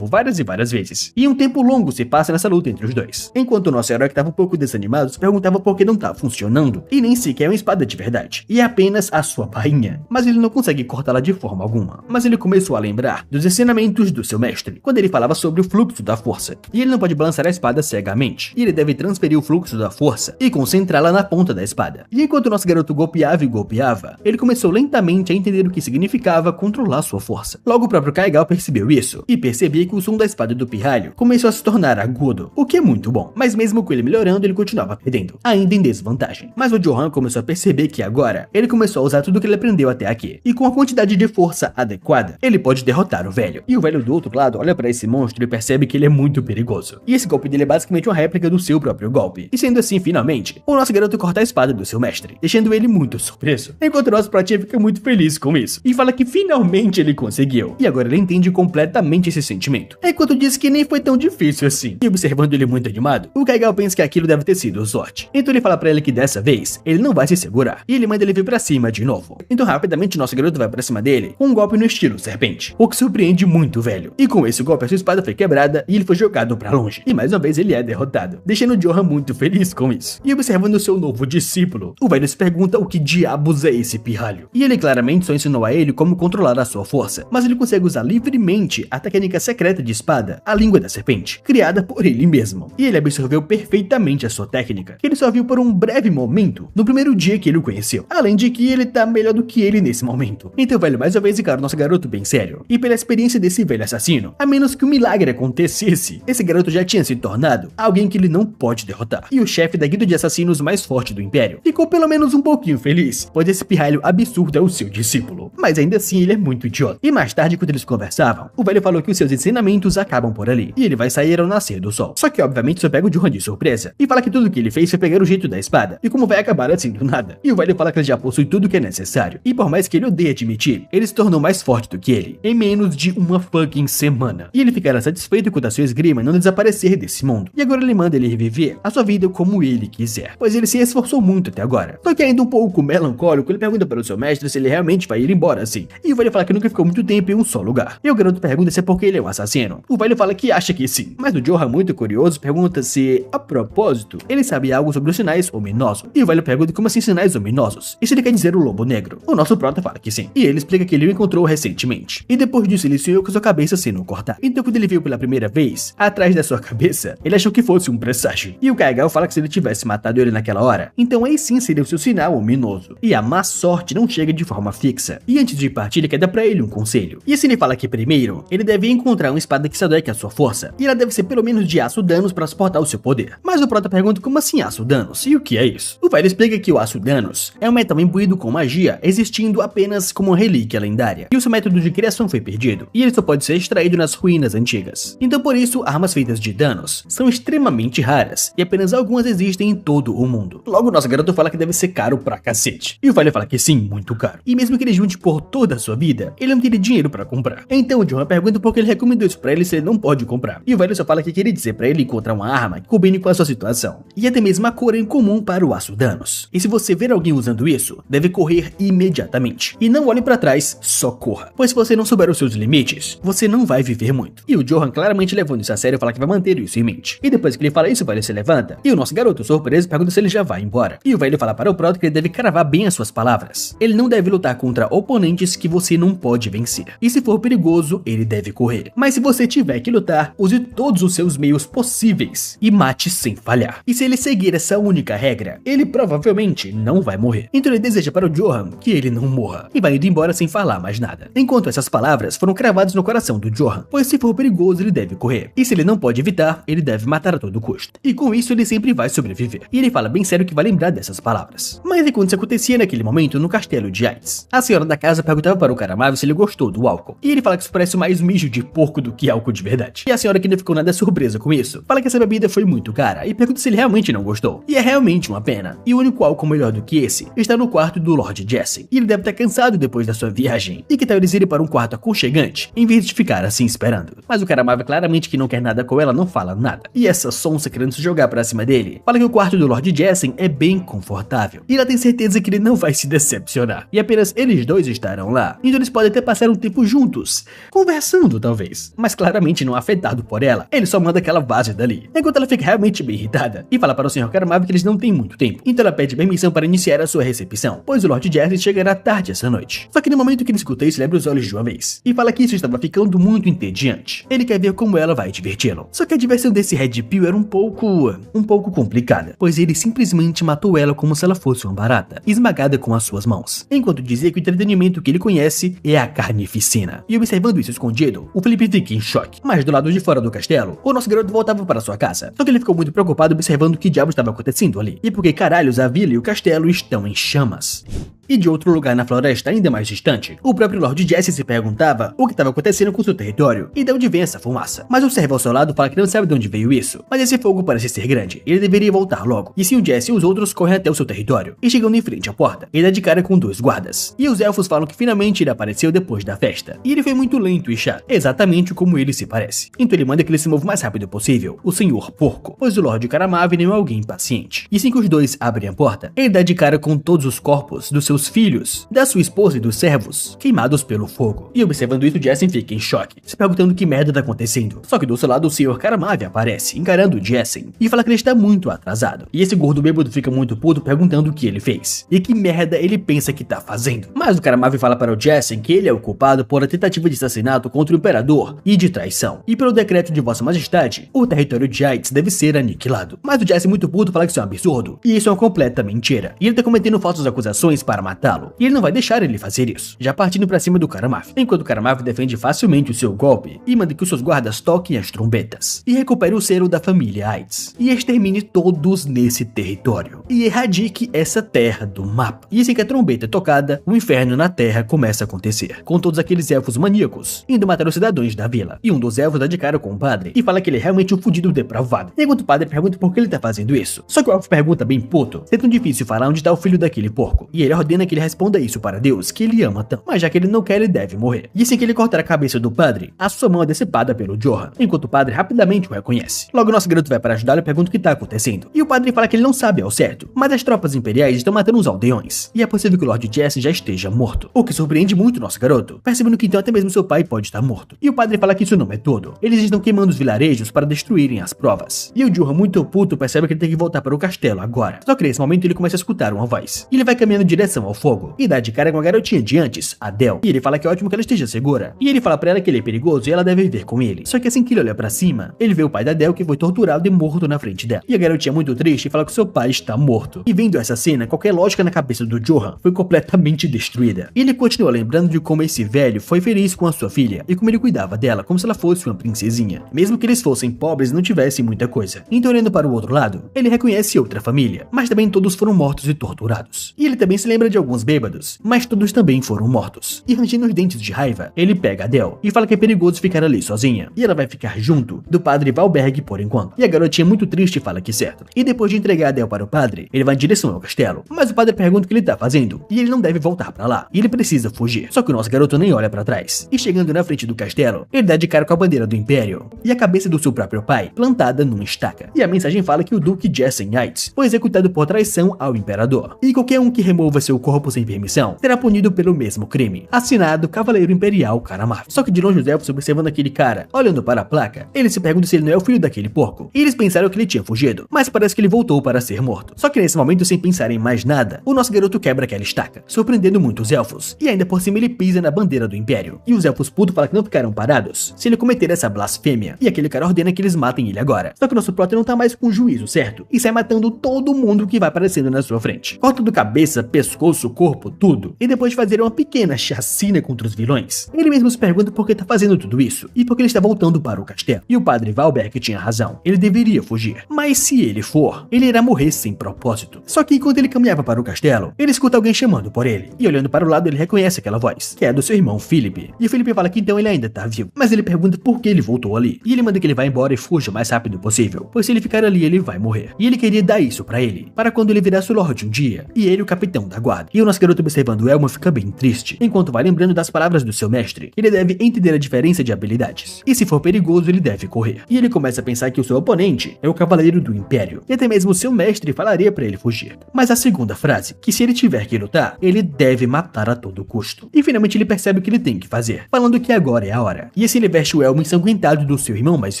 várias e várias vezes. E um tempo longo se passa nessa luta entre os dois. Enquanto o nosso herói, que tava um pouco desanimado, se perguntava por que não tava funcionando. E nem sequer é uma espada de verdade. E é apenas a sua bainha. Mas ele não consegue cortá-la de forma alguma. Mas ele começou a lembrar dos ensinamentos do seu mestre, quando ele falava sobre o fluxo da força. E ele não pode balançar a espada cegamente. E ele deve transferir o fluxo da força e concentrá-la na ponta da espada. E enquanto o nosso garoto golpeava e golpeava, ele começou lentamente a entender o que significava controlar sua força. Logo o próprio Kaigal percebeu isso e percebia que o som da espada do pirralho começou a se tornar agudo, o que é muito bom. Mas mesmo com ele melhorando, ele continuava perdendo, ainda em desvantagem. Mas o Johan começou a perceber que agora ele começou a usar tudo que ele aprendeu até aqui. E com a quantidade de força adequada, ele pode derrotar o velho. E o velho do outro lado olha para esse monstro e percebe que ele é muito perigoso. E esse golpe dele é basicamente uma réplica do seu próprio golpe. E sendo assim, finalmente, o nosso garoto corta a espada do seu mestre, deixando ele muito surpreso. Enquanto o nosso pratinha fica muito feliz com isso e fala que finalmente ele conseguiu. E agora ele entende completamente esse sentimento. Enquanto diz que nem foi tão difícil assim. E observando ele muito animado, o Kaigal pensa que aquilo deve ter sido sorte. Então ele fala pra ele que dessa vez ele não vai se segurar. E ele manda ele vir pra cima de novo. Então rapidamente nosso garoto vai pra cima dele com um golpe no estilo serpente, o que surpreende muito o velho. E com esse golpe a sua espada foi quebrada e ele foi jogado pra longe. E mais uma vez ele é derrotado, deixando o Johan muito feliz com isso. E observando o seu novo discípulo, o velho se pergunta o que diabos é esse pirralho. E ele claramente só ensinou a ele como controlar a sua força, mas ele consegue usar livremente a técnica secreta de espada, a língua da serpente, criada por ele mesmo. E ele absorveu perfeitamente a sua técnica, que ele só viu por um breve momento no primeiro dia que ele o conheceu. Além de que ele tá melhor do que ele nesse momento. Então o velho mais uma vez encara o nosso garoto bem sério. E pela experiência desse velho assassino, a menos que um milagre acontecesse, esse garoto já tinha se tornado alguém que ele não pode derrotar. E o chefe da guilda de assassinos mais forte do Império ficou pelo menos um pouquinho feliz, pois esse pirralho absurdo é o seu discípulo. Mas ainda assim ele é muito idiota. E mais tarde, quando eles conversavam, o velho falou que os seus ensinamentos acabam por ali, e ele vai sair ao nascer do sol. Só que obviamente só pega o Johan de surpresa, e fala que tudo que ele fez foi pegar o jeito da espada, e como vai acabar assim do nada. E o velho fala que ele já possui tudo que é necessário, e por mais que ele odeie admitir, ele se tornou mais forte do que ele, em menos de uma fucking semana. E ele ficará satisfeito quando a sua esgrima não desaparecer desse mundo. E agora ele manda ele reviver a sua vida como ele quiser, pois ele se esforçou muito até agora. Só que ainda um pouco melancólico, ele pergunta para o seu mestre se ele realmente vai ir embora assim. E o velho fala que nunca ficou muito tempo em um só lugar. E o garoto pergunta se é porque ele é um assassino. O velho fala que acha que sim. Mas o Johan, muito curioso, pergunta se, a propósito, ele sabe algo sobre os sinais ominosos. E o velho pergunta como assim sinais ominosos? E se ele quer dizer o lobo negro? O nosso prota fala que sim. E ele explica que ele encontrou recentemente. E depois disso ele sonhou com sua cabeça sendo cortada. Então quando ele viu pela primeira vez, atrás da sua cabeça, ele achou que fosse um presságio. E o Kaigal fala que se ele tivesse matado ele naquela hora, então aí sim seria o seu sinal ominoso. E a má sorte não chega de forma fixa. E antes de partir, ele quer dar pra ele um conselho. E assim ele fala que primeiro, ele deve encontrar uma espada que se adeque à sua força. E ela deve ser pelo menos de aço danos para suportar o seu poder. Mas o Prota pergunta como assim aço danos? E o que é isso? O velho explica que o aço danos é um metal imbuído com magia, existindo apenas como uma relíquia lendária. E o seu método de criação foi perdido. E ele só pode ser extraído nas ruínas antigas. Então por isso, armas feitas de danos são extremamente raras. E apenas algumas existem em todo o mundo. Logo, nosso garoto fala que deve ser caro pra cacete. E o velho fala que sim, muito caro. E mesmo que ele junte por toda a sua vida, ele não teria dinheiro pra comprar. Então o Johan pergunta por que ele recomendou isso pra ele se ele não pode comprar. E o velho só fala que queria dizer pra ele encontrar uma arma que combine com a sua situação. E até mesmo a cor é incomum para o aço danos. E se você ver alguém usando isso, deve correr imediatamente. E não olhe pra trás, só corra. Pois se você não souber os seus limites, você não vai viver muito. E o Johan, claramente levando isso a sério, fala que vai manter isso em mente. E depois que ele fala isso, o velho se levanta. E o nosso garoto, surpreso, pergunta se ele já vai embora. E o velho fala para o Prota que ele deve cravar bem as suas palavras. Ele não deve lutar contra oponentes que você não pode vencer. E se for perigoso, ele deve correr. Mas se você tiver que lutar, use todos os seus meios possíveis e mate sem falhar. E se ele seguir essa única regra, ele provavelmente não vai morrer. Então ele deseja para o Johan que ele não morra. E vai indo embora sem falar mais nada. Enquanto essas palavras foram cravadas no coração do Johan, pois se for perigoso, ele deve correr. E se ele não pode evitar, ele deve matar a todo custo. E com isso ele sempre vai sobreviver. E ele fala bem sério que vai lembrar dessas palavras. Mas enquanto isso acontecia naquele momento no castelo de Aiz, a senhora da casa perguntava para o Karamav se ele gostou do álcool. E ele fala que isso parece mais mijo de porco do que álcool de verdade. E a senhora, que não ficou nada surpresa com isso, fala que essa bebida foi muito cara e pergunta se ele realmente não gostou. E é realmente uma pena. E o único álcool melhor do que esse está no quarto do Lord Jesse. E ele deve estar cansado depois da sua viagem. E que tal eles irem para um quarto aconchegante em vez de ficar assim esperando. Mas o Karamav, claramente que não quer nada com ela, não fala nada. E essa sonsa, querendo se jogar pra cima dele, fala que o quarto do Lord Jesse é bem confortável. E ela tem certeza que ele não vai se decepcionar. E apenas eles dois estarão lá. Então eles podem até passar um tempo juntos, conversando talvez. Mas claramente não afetado por ela. Ele só manda que ela vaze dali. Enquanto ela fica realmente bem irritada. E fala para o Sr. Karamav que eles não têm muito tempo. Então ela pede permissão para iniciar a sua recepção, pois o Lord Jesse chegará tarde essa noite. Só que no momento que ele escuta isso, ele abre os olhos de uma vez. E fala que isso estava ficando muito entediante. Ele quer ver como ela vai diverti-lo. Só que a diversão desse Red Pill era um pouco complicada, pois ele simplesmente matou ela como se ela fosse uma barata, esmagada com as suas mãos, enquanto dizia que o entretenimento que ele conhece é a carnificina. E observando isso escondido, o Felipe fica em choque. Mas do lado de fora do castelo, o nosso garoto voltava para sua casa. Só que ele ficou muito preocupado observando o que diabo estava acontecendo ali. E porque caralhos a vila e o castelo estão em chamas. E de outro lugar na floresta ainda mais distante, o próprio Lord Jesse se perguntava o que estava acontecendo com seu território e de onde vem essa fumaça. Mas o servo ao seu lado fala que não sabe de onde veio isso, mas esse fogo parece ser grande e ele deveria voltar logo. E sim, o Jesse e os outros correm até o seu território e chegando em frente à porta, ele dá de cara com 2 guardas. E os elfos falam que finalmente ele apareceu depois da festa. E ele foi muito lento e chato, exatamente como ele se parece. Então ele manda que ele se mova o mais rápido possível, o Senhor Porco, pois o Lord Karamav não é alguém impaciente. E assim que os dois abrem a porta, ele dá de cara com todos os corpos dos seus filhos, da sua esposa e dos servos, queimados pelo fogo. E observando isso, Jesse fica em choque, se perguntando que merda tá acontecendo. Só que do seu lado o Sr. Karamav aparece, encarando Jesse, e fala que ele está muito atrasado. E esse gordo bêbado fica muito puto perguntando o que ele fez, e que merda ele pensa que tá fazendo. Mas o Karamav fala para o Jesse que ele é o culpado por a tentativa de assassinato contra o Imperador e de traição. E pelo decreto de Vossa Majestade, o território de Aiz deve ser aniquilado. Mas o Jesse muito puto fala que isso é um absurdo, e isso é uma completa mentira. E ele tá cometendo falsas acusações para matá-lo. E ele não vai deixar ele fazer isso, já partindo pra cima do Karamav. Enquanto o Karamav defende facilmente o seu golpe e manda que os seus guardas toquem as trombetas e recupere o selo da família Aiz e extermine todos nesse território e erradique essa terra do mapa. E assim que a trombeta é tocada, o inferno na terra começa a acontecer, com todos aqueles elfos maníacos indo matar os cidadãos da vila. E um dos elfos dá de cara com o padre e fala que ele é realmente um fudido depravado. Enquanto o padre pergunta por que ele tá fazendo isso. Só que o elfo pergunta bem puto se é tão difícil falar onde tá o filho daquele porco. E ele ordena que ele responda isso para Deus, que ele ama tanto, mas já que ele não quer, ele deve morrer. E assim que ele cortar a cabeça do padre, a sua mão é decepada pelo Johan, enquanto o padre rapidamente o reconhece. Logo nosso garoto vai para ajudá-lo e pergunta o que tá acontecendo. E o padre fala que ele não sabe ao certo, mas as tropas imperiais estão matando os aldeões, e é possível que o Lord Jesse já esteja morto, o que surpreende muito nosso garoto, percebendo que então até mesmo seu pai pode estar morto. E o padre fala que isso não é tudo, eles estão queimando os vilarejos para destruírem as provas. E o Johan, muito puto, percebe que ele tem que voltar para o castelo agora. Só que nesse momento ele começa a escutar uma voz, e ele vai caminhando em direção direção ao fogo e dá de cara com a garotinha de antes, a Del. E ele fala que é ótimo que ela esteja segura. E ele fala pra ela que ele é perigoso e ela deve viver com ele. Só que assim que ele olha pra cima, ele vê o pai da Del que foi torturado e morto na frente dela. E a garotinha muito triste fala que seu pai está morto. E vendo essa cena, qualquer lógica na cabeça do Johan foi completamente destruída. E ele continua lembrando de como esse velho foi feliz com a sua filha e como ele cuidava dela como se ela fosse uma princesinha, mesmo que eles fossem pobres e não tivessem muita coisa. Então, olhando para o outro lado, ele reconhece outra família, mas também todos foram mortos e torturados. E ele também se lembra de alguns bêbados, mas todos também foram mortos. E rangendo os dentes de raiva, ele pega a Del e fala que é perigoso ficar ali sozinha, e ela vai ficar junto do padre Valberg por enquanto. E a garotinha muito triste fala que certo. E depois de entregar a Del para o padre, ele vai em direção ao castelo, mas o padre pergunta o que ele tá fazendo, e ele não deve voltar pra lá, e ele precisa fugir. Só que o nosso garoto nem olha pra trás. E chegando na frente do castelo, ele dá de cara com a bandeira do Império e a cabeça do seu próprio pai, plantada numa estaca. E a mensagem fala que o Duque Jessen Yates foi executado por traição ao Imperador, e qualquer um que remova seu corpo sem permissão será punido pelo mesmo crime. Assinado Cavaleiro Imperial Karamaf. Só que de longe os elfos observando aquele cara, olhando para a placa, eles se perguntam se ele não é o filho daquele porco. E eles pensaram que ele tinha fugido, mas parece que ele voltou para ser morto. Só que nesse momento, sem pensar em mais nada, o nosso garoto quebra aquela estaca, surpreendendo muitos elfos, e ainda por cima ele pisa na bandeira do Império. E os elfos putos falam que não ficaram parados se ele cometer essa blasfêmia, e aquele cara ordena que eles matem ele agora. Só que o nosso prota não tá mais com juízo, certo? E sai matando todo mundo que vai aparecendo na sua frente. Cortando cabeça, pescoço, corpo, tudo. E depois de fazer uma pequena chacina contra os vilões, ele mesmo se pergunta por que tá fazendo tudo isso, e por que ele está voltando para o castelo. E o padre Valberg tinha razão, ele deveria fugir. Mas se ele for, ele irá morrer sem propósito. Só que enquanto ele caminhava para o castelo, ele escuta alguém chamando por ele, e olhando para o lado ele reconhece aquela voz, que é do seu irmão Philip. E o Philip fala que então ele ainda tá vivo, mas ele pergunta por que ele voltou ali, e ele manda que ele vá embora e fuja o mais rápido possível, pois se ele ficar ali ele vai morrer. E ele queria dar isso pra ele, para quando ele virasse o Lorde um dia, e ele o capitão da guarda. E o nosso garoto observando Elmo fica bem triste, enquanto vai lembrando das palavras do seu mestre, que ele deve entender a diferença de habilidades, e se for perigoso ele deve correr. E ele começa a pensar que o seu oponente é o Cavaleiro do Império, e até mesmo o seu mestre falaria pra ele fugir. Mas a segunda frase, que se ele tiver que lutar, ele deve matar a todo custo. E finalmente ele percebe o que ele tem que fazer, falando que agora é a hora. E assim ele veste o elmo ensanguentado do seu irmão mais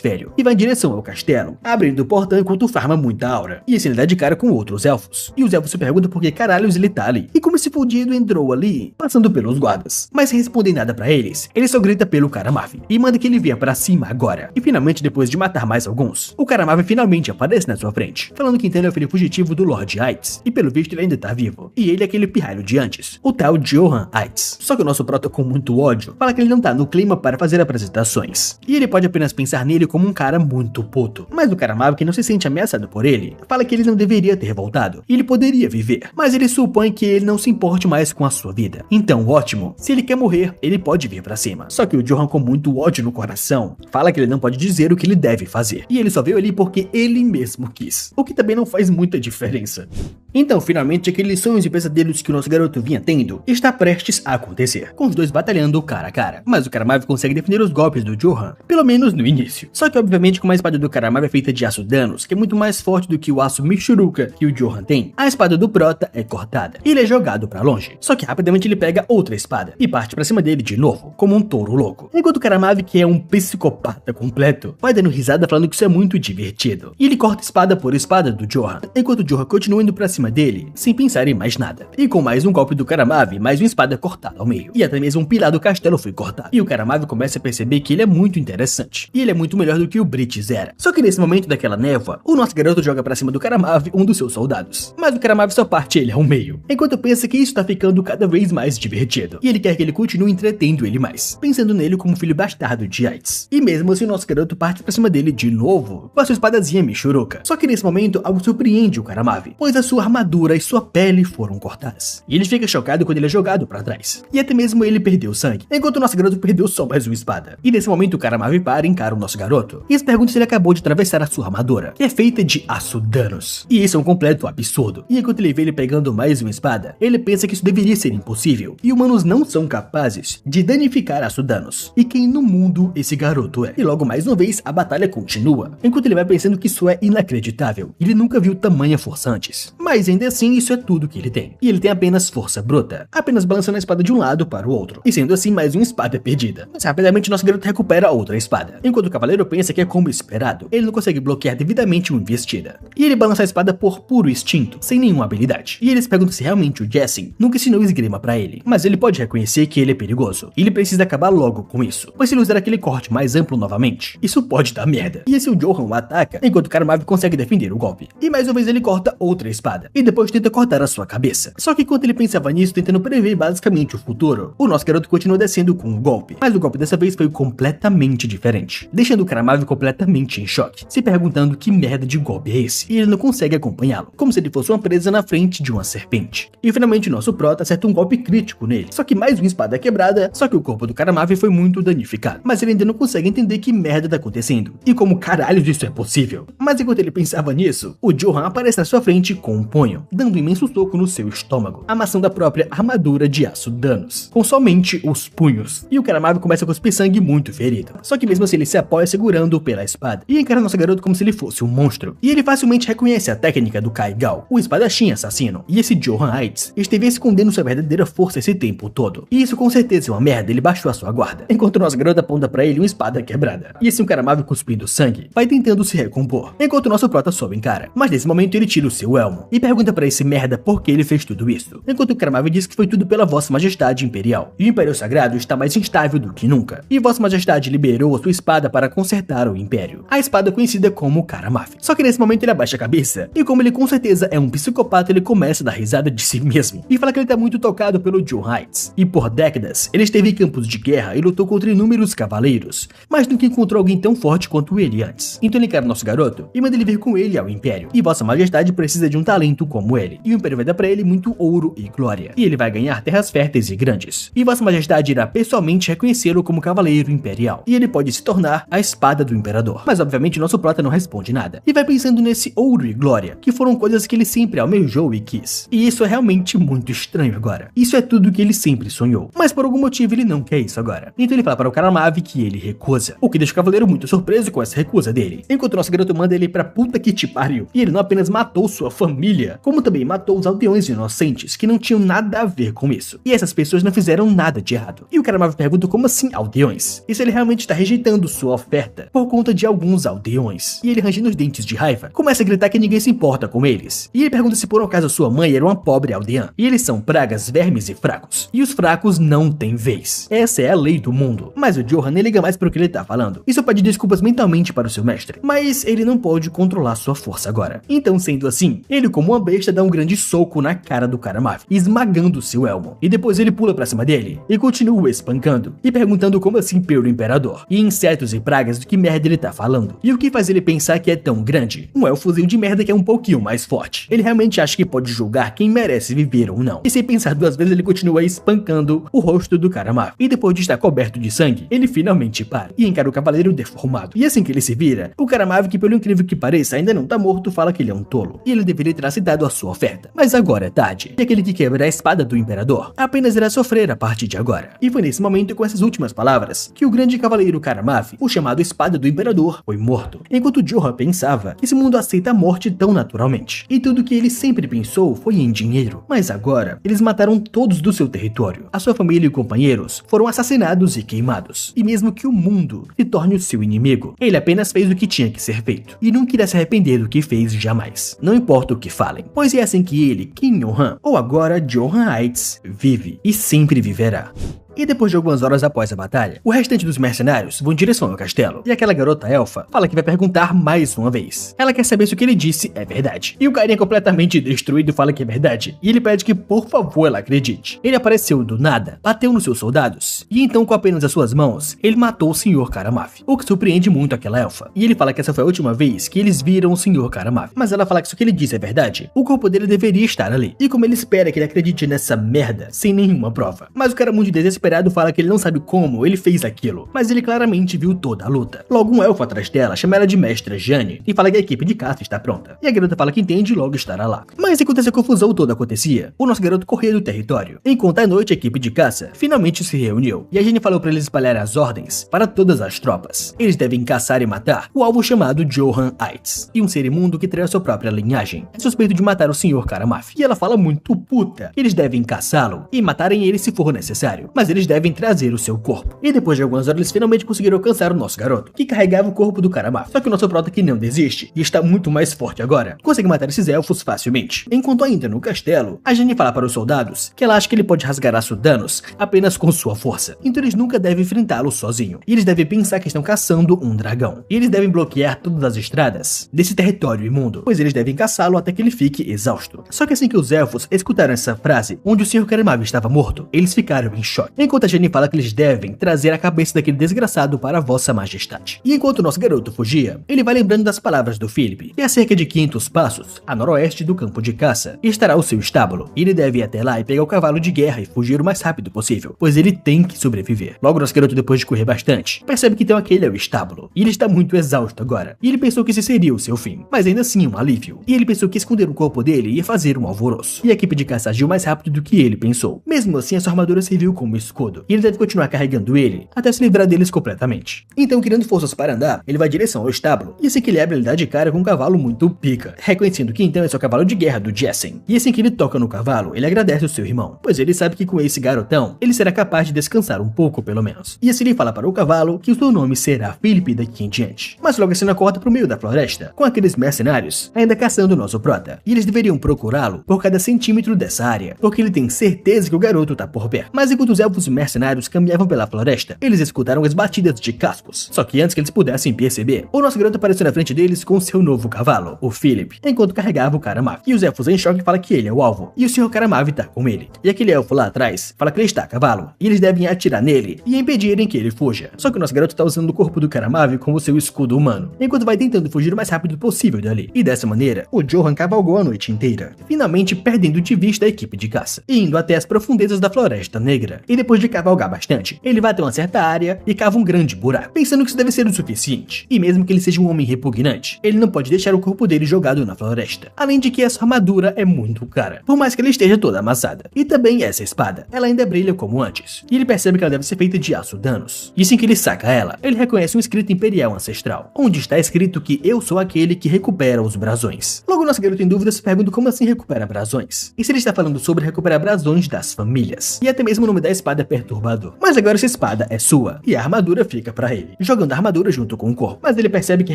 velho, e vai em direção ao castelo, abrindo o portão enquanto farma muita aura. E assim ele dá de cara com outros elfos, e os elfos se perguntam por que caralhos ele tá ali, e como esse fudido entrou ali, passando pelos guardas. Mas sem responder nada pra eles, ele só grita pelo Karamaf, e manda que ele venha pra cima agora. E finalmente, depois de matar mais alguns, o Karamaf finalmente aparece na sua frente, falando que então ele é o filho fugitivo do Lord Yates, e pelo visto ele ainda tá vivo. E ele é aquele pirralho de antes, o tal Johan Yates. Só que o nosso prota, com muito ódio, fala que ele não tá no clima para fazer apresentações, e ele pode apenas pensar nele como um cara muito puto. Mas o Karamaf, que não se sente ameaçado por ele, fala que ele não deveria ter voltado, e ele poderia viver, mas ele supõe que ele não se importe mais com a sua vida. Então, ótimo, se ele quer morrer, ele pode vir pra cima. Só que o Johan, com muito ódio no coração, fala que ele não pode dizer o que ele deve fazer, e ele só veio ali porque ele mesmo quis, o que também não faz muita diferença. Então, finalmente, aqueles sonhos e pesadelos que o nosso garoto vinha tendo está prestes a acontecer, com os dois batalhando cara a cara. Mas o Karamaf consegue defender os golpes do Johan, pelo menos no início. Só que, obviamente, como a espada do Karamaf é feita de aço danos, que é muito mais forte do que o aço Michuruca que o Johan tem, a espada do prota é cortada, e ele é jogado pra longe. Só que rapidamente ele pega outra espada e parte pra cima dele de novo, como um touro louco. Enquanto o Karamaf, que é um psicopata completo, vai dando risada falando que isso é muito divertido. E ele corta espada por espada do Johan, enquanto o Johan continua indo pra cima dele, sem pensar em mais nada. E com mais um golpe do Karamaf, mais uma espada cortada ao meio. E até mesmo um pilar do castelo foi cortado. E o Karamaf começa a perceber que ele é muito interessante. E ele é muito melhor do que o Brites era. Só que nesse momento daquela névoa, o nosso garoto joga pra cima do Karamaf um dos seus soldados. Mas o Karamaf só parte ele ao meio, enquanto pensa que isso tá ficando cada vez mais divertido. E ele quer que ele continue entretendo ele mais, pensando nele como filho bastardo de Yates. E mesmo assim o nosso garoto parte pra cima dele de novo, com a sua espadazinha Michuruca. Só que nesse momento algo surpreende o Karamaf, pois a sua armadura e sua pele foram cortadas. E ele fica chocado quando ele é jogado pra trás. E até mesmo ele perdeu sangue, enquanto o nosso garoto perdeu só mais uma espada. E nesse momento o Karamaf para e encara o nosso garoto, e se pergunta se ele acabou de atravessar a sua armadura, que é feita de aço danos. E isso é um completo absurdo. E enquanto ele vê ele pegando mais uma espada, ele pensa que isso deveria ser impossível, e humanos não são capazes de danificar aço danos. E quem no mundo esse garoto é? E logo mais uma vez a batalha continua, enquanto ele vai pensando que isso é inacreditável. Ele nunca viu tamanha força antes. Mas Mas ainda assim, isso é tudo que ele tem. E ele tem apenas força bruta, apenas balançando a espada de um lado para o outro. E sendo assim, mais uma espada perdida. Mas rapidamente nosso garoto recupera outra espada. Enquanto o cavaleiro pensa que é como esperado, ele não consegue bloquear devidamente uma investida. E ele balança a espada por puro instinto, sem nenhuma habilidade. E eles perguntam se realmente o Jessin nunca ensinou esgrima pra ele. Mas ele pode reconhecer que ele é perigoso. E ele precisa acabar logo com isso. Pois se ele usar aquele corte mais amplo novamente, isso pode dar merda. E esse o Johan o ataca, enquanto o Karamavi consegue defender o golpe. E mais uma vez ele corta outra espada. E depois tenta cortar a sua cabeça. Só que enquanto ele pensava nisso, tentando prever basicamente o futuro, o nosso garoto continua descendo com o golpe. Mas o golpe dessa vez foi completamente diferente, deixando o Karamavi completamente em choque, se perguntando que merda de golpe é esse. E ele não consegue acompanhá-lo, como se ele fosse uma presa na frente de uma serpente. E finalmente o nosso prota acerta um golpe crítico nele. Só que mais uma espada quebrada, só que o corpo do Karamavi foi muito danificado. Mas ele ainda não consegue entender que merda tá acontecendo. E como caralho isso é possível. Mas enquanto ele pensava nisso, o Johan aparece na sua frente com um punho, dando um imenso soco no seu estômago, amassando a própria armadura de aço Danos, com somente os punhos. E o Karamavi começa a cuspir sangue muito ferido. Só que mesmo assim ele se apoia segurando pela espada e encara nosso garoto como se ele fosse um monstro. E ele facilmente reconhece a técnica do Kaigal, o espadachim assassino. E esse Johan Heights esteve escondendo sua verdadeira força esse tempo todo. E isso com certeza é uma merda, ele baixou a sua guarda. Enquanto nosso garoto aponta pra ele uma espada quebrada. E esse Karamavi cuspindo sangue vai tentando se recompor, enquanto nosso prota sobe em cara. Mas nesse momento ele tira o seu elmo e pergunta pra esse merda por que ele fez tudo isso. Enquanto o Karamavi diz que foi tudo pela Vossa Majestade Imperial. E o Império Sagrado está mais instável do que nunca. E Vossa Majestade liberou a sua espada para consertar o Império. A espada conhecida como Karamavi. Só que nesse momento ele abaixa a cabeça. E como ele com certeza é um psicopata, ele começa a dar risada de si mesmo. E fala que ele tá muito tocado pelo Johan Heights. E por décadas, ele esteve em campos de guerra e lutou contra inúmeros cavaleiros. Mas nunca encontrou alguém tão forte quanto ele antes. Então ele encara nosso garoto e manda ele vir com ele ao Império. E Vossa Majestade precisa de um talento como ele. E o Império vai dar pra ele muito ouro e glória. E ele vai ganhar terras férteis e grandes. E Vossa Majestade irá pessoalmente reconhecê-lo como cavaleiro imperial. E ele pode se tornar a espada do imperador. Mas obviamente nosso prota não responde nada. E vai pensando nesse ouro e glória, que foram coisas que ele sempre almejou e quis. E isso é realmente muito estranho agora. Isso é tudo que ele sempre sonhou. Mas por algum motivo ele não quer isso agora. Então ele fala para o Karamavi que ele recusa. O que deixa o cavaleiro muito surpreso com essa recusa dele. Enquanto nosso garoto manda ele pra puta que te pariu. E ele não apenas matou sua família, como também matou os aldeões inocentes que não tinham nada a ver com isso. E essas pessoas não fizeram nada de errado. E o Karamavi pergunta como assim aldeões? E se ele realmente está rejeitando sua oferta por conta de alguns aldeões. E ele rangindo os dentes de raiva, começa a gritar que ninguém se importa com eles. E ele pergunta se por um acaso sua mãe era uma pobre aldeã. E eles são pragas, vermes e fracos. E os fracos não têm vez. Essa é a lei do mundo. Mas o Johan nem liga mais pro que ele tá falando. E só pede desculpas mentalmente para o seu mestre. Mas ele não pode controlar sua força agora. Então, sendo assim, ele como uma besta dá um grande soco na cara do Karamavi, esmagando seu elmo. E depois ele pula pra cima dele e continua espancando. E perguntando como assim pelo imperador. E insetos e pragas do que merda ele tá falando. E o que faz ele pensar que é tão grande? Um elfozinho de merda que é um pouquinho mais forte. Ele realmente acha que pode julgar quem merece viver ou não. E sem pensar duas vezes ele continua espancando o rosto do Karamavi. E depois de estar coberto de sangue, ele finalmente para e encara o cavaleiro deformado. E assim que ele se vira, o Karamavi, que pelo incrível que pareça ainda não tá morto, fala que ele é um tolo. E ele deveria ter aceitado a sua oferta. Mas agora é tarde. E aquele que quebra a espada do imperador apenas irá sofrer a partir de agora. E foi nesse momento, com essas últimas palavras, que o grande cavaleiro Karamavi, o chamado espada do imperador, foi morto. Enquanto Johan pensava que esse mundo aceita a morte tão naturalmente. E tudo que ele sempre pensou foi em dinheiro. Mas agora, eles mataram todos do seu território. A sua família e companheiros foram assassinados e queimados. E mesmo que o mundo se torne o seu inimigo, ele apenas fez o que tinha que ser feito. E não queria se arrepender do que fez jamais. Não importa o que falem. Pois é assim que ele, Kim Johan, ou agora Johan Heights, vive e sempre viverá. E depois de algumas horas após a batalha, o restante dos mercenários vão em direção ao castelo. E aquela garota elfa fala que vai perguntar mais uma vez. Ela quer saber se o que ele disse é verdade. E o carinha completamente destruído fala que é verdade. E ele pede que por favor ela acredite. Ele apareceu do nada, bateu nos seus soldados. E então com apenas as suas mãos, ele matou o Sr. Karamavi. O que surpreende muito aquela elfa. E ele fala que essa foi a última vez que eles viram o Sr. Karamavi. Mas ela fala que se o que ele disse é verdade, o corpo dele deveria estar ali. E como ele espera que ele acredite nessa merda, sem nenhuma prova. Mas o cara muito desesperado desesperado fala que ele não sabe como ele fez aquilo, mas ele claramente viu toda a luta. Logo um elfo atrás dela chama ela de Mestra Jane e fala que a equipe de caça está pronta. E a garota fala que entende e logo estará lá. Mas enquanto essa confusão toda acontecia, o nosso garoto corria do território. Enquanto à noite a equipe de caça finalmente se reuniu e a Jane falou para eles espalharem as ordens para todas as tropas. Eles devem caçar e matar o alvo chamado Johan Eitz, e um ser imundo que trai a sua própria linhagem. É suspeito de matar o Sr. Karamaf. E ela fala muito puta. Eles devem caçá-lo e matarem ele se for necessário, mas eles devem trazer o seu corpo. E depois de algumas horas eles finalmente conseguiram alcançar o nosso garoto, que carregava o corpo do Karamaf. Só que o nosso prota que não desiste e está muito mais forte agora, consegue matar esses elfos facilmente. Enquanto ainda no castelo, a Jane fala para os soldados que ela acha que ele pode rasgar aço danos apenas com sua força. Então eles nunca devem enfrentá-lo sozinho. E eles devem pensar que estão caçando um dragão. E eles devem bloquear todas as estradas desse território imundo, pois eles devem caçá-lo até que ele fique exausto. Só que assim que os elfos escutaram essa frase, onde o Sr. Karamaf estava morto, eles ficaram em choque. Enquanto a Jane fala que eles devem trazer a cabeça daquele desgraçado para a vossa majestade. E enquanto o nosso garoto fugia, ele vai lembrando das palavras do Philip. E a cerca de 500 passos, a noroeste do campo de caça, estará o seu estábulo. E ele deve ir até lá e pegar o cavalo de guerra e fugir o mais rápido possível, pois ele tem que sobreviver. Logo nosso garoto, depois de correr bastante, percebe que então aquele é o estábulo. E ele está muito exausto agora. E ele pensou que esse seria o seu fim, mas ainda assim um alívio. E ele pensou que esconder o corpo dele ia fazer um alvoroço. E a equipe de caça agiu mais rápido do que ele pensou. Mesmo assim, a sua armadura serviu como escudo. E ele deve continuar carregando ele até se livrar deles completamente. Então, criando forças para andar, ele vai em direção ao estábulo. E assim que ele abre, ele dá de cara com um cavalo muito pica, reconhecendo que então é seu cavalo de guerra do Jessen. E assim que ele toca no cavalo, ele agradece o seu irmão, pois ele sabe que com esse garotão, ele será capaz de descansar um pouco pelo menos. E assim ele fala para o cavalo que o seu nome será Philip daqui em diante. Mas logo a cena corta pro meio da floresta, com aqueles mercenários ainda caçando o nosso prota. E eles deveriam procurá-lo por cada centímetro dessa área, porque ele tem certeza que o garoto tá por perto. Mas enquanto os elfos mercenários caminhavam pela floresta, eles escutaram as batidas de cascos. Só que antes que eles pudessem perceber, o nosso garoto apareceu na frente deles com seu novo cavalo, o Philip, enquanto carregava o Karamaf. E os elfos em choque falam que ele é o alvo, e o Sr. Karamaf tá com ele. E aquele elfo lá atrás fala que ele está a cavalo, e eles devem atirar nele e impedirem que ele fuja. Só que o nosso garoto tá usando o corpo do Karamaf como seu escudo humano, enquanto vai tentando fugir o mais rápido possível dali. E dessa maneira, o Johan cavalgou a noite inteira, finalmente perdendo de vista a equipe de caça, e indo até as profundezas da Floresta Negra. E depois de cavalgar bastante, ele vai até uma certa área e cava um grande buraco, pensando que isso deve ser o suficiente. E mesmo que ele seja um homem repugnante, ele não pode deixar o corpo dele jogado na floresta. Além de que essa armadura é muito cara, por mais que ela esteja toda amassada. E também essa espada, ela ainda brilha como antes. E ele percebe que ela deve ser feita de aço danos. E assim que ele saca ela, ele reconhece um escrito imperial ancestral, onde está escrito que eu sou aquele que recupera os brasões. Logo nosso garoto em dúvida se pergunta como assim recupera brasões. E se ele está falando sobre recuperar brasões das famílias. E até mesmo o nome da espada é perturbador. Mas agora essa espada é sua, e a armadura fica pra ele, jogando a armadura junto com o corpo. Mas ele percebe que é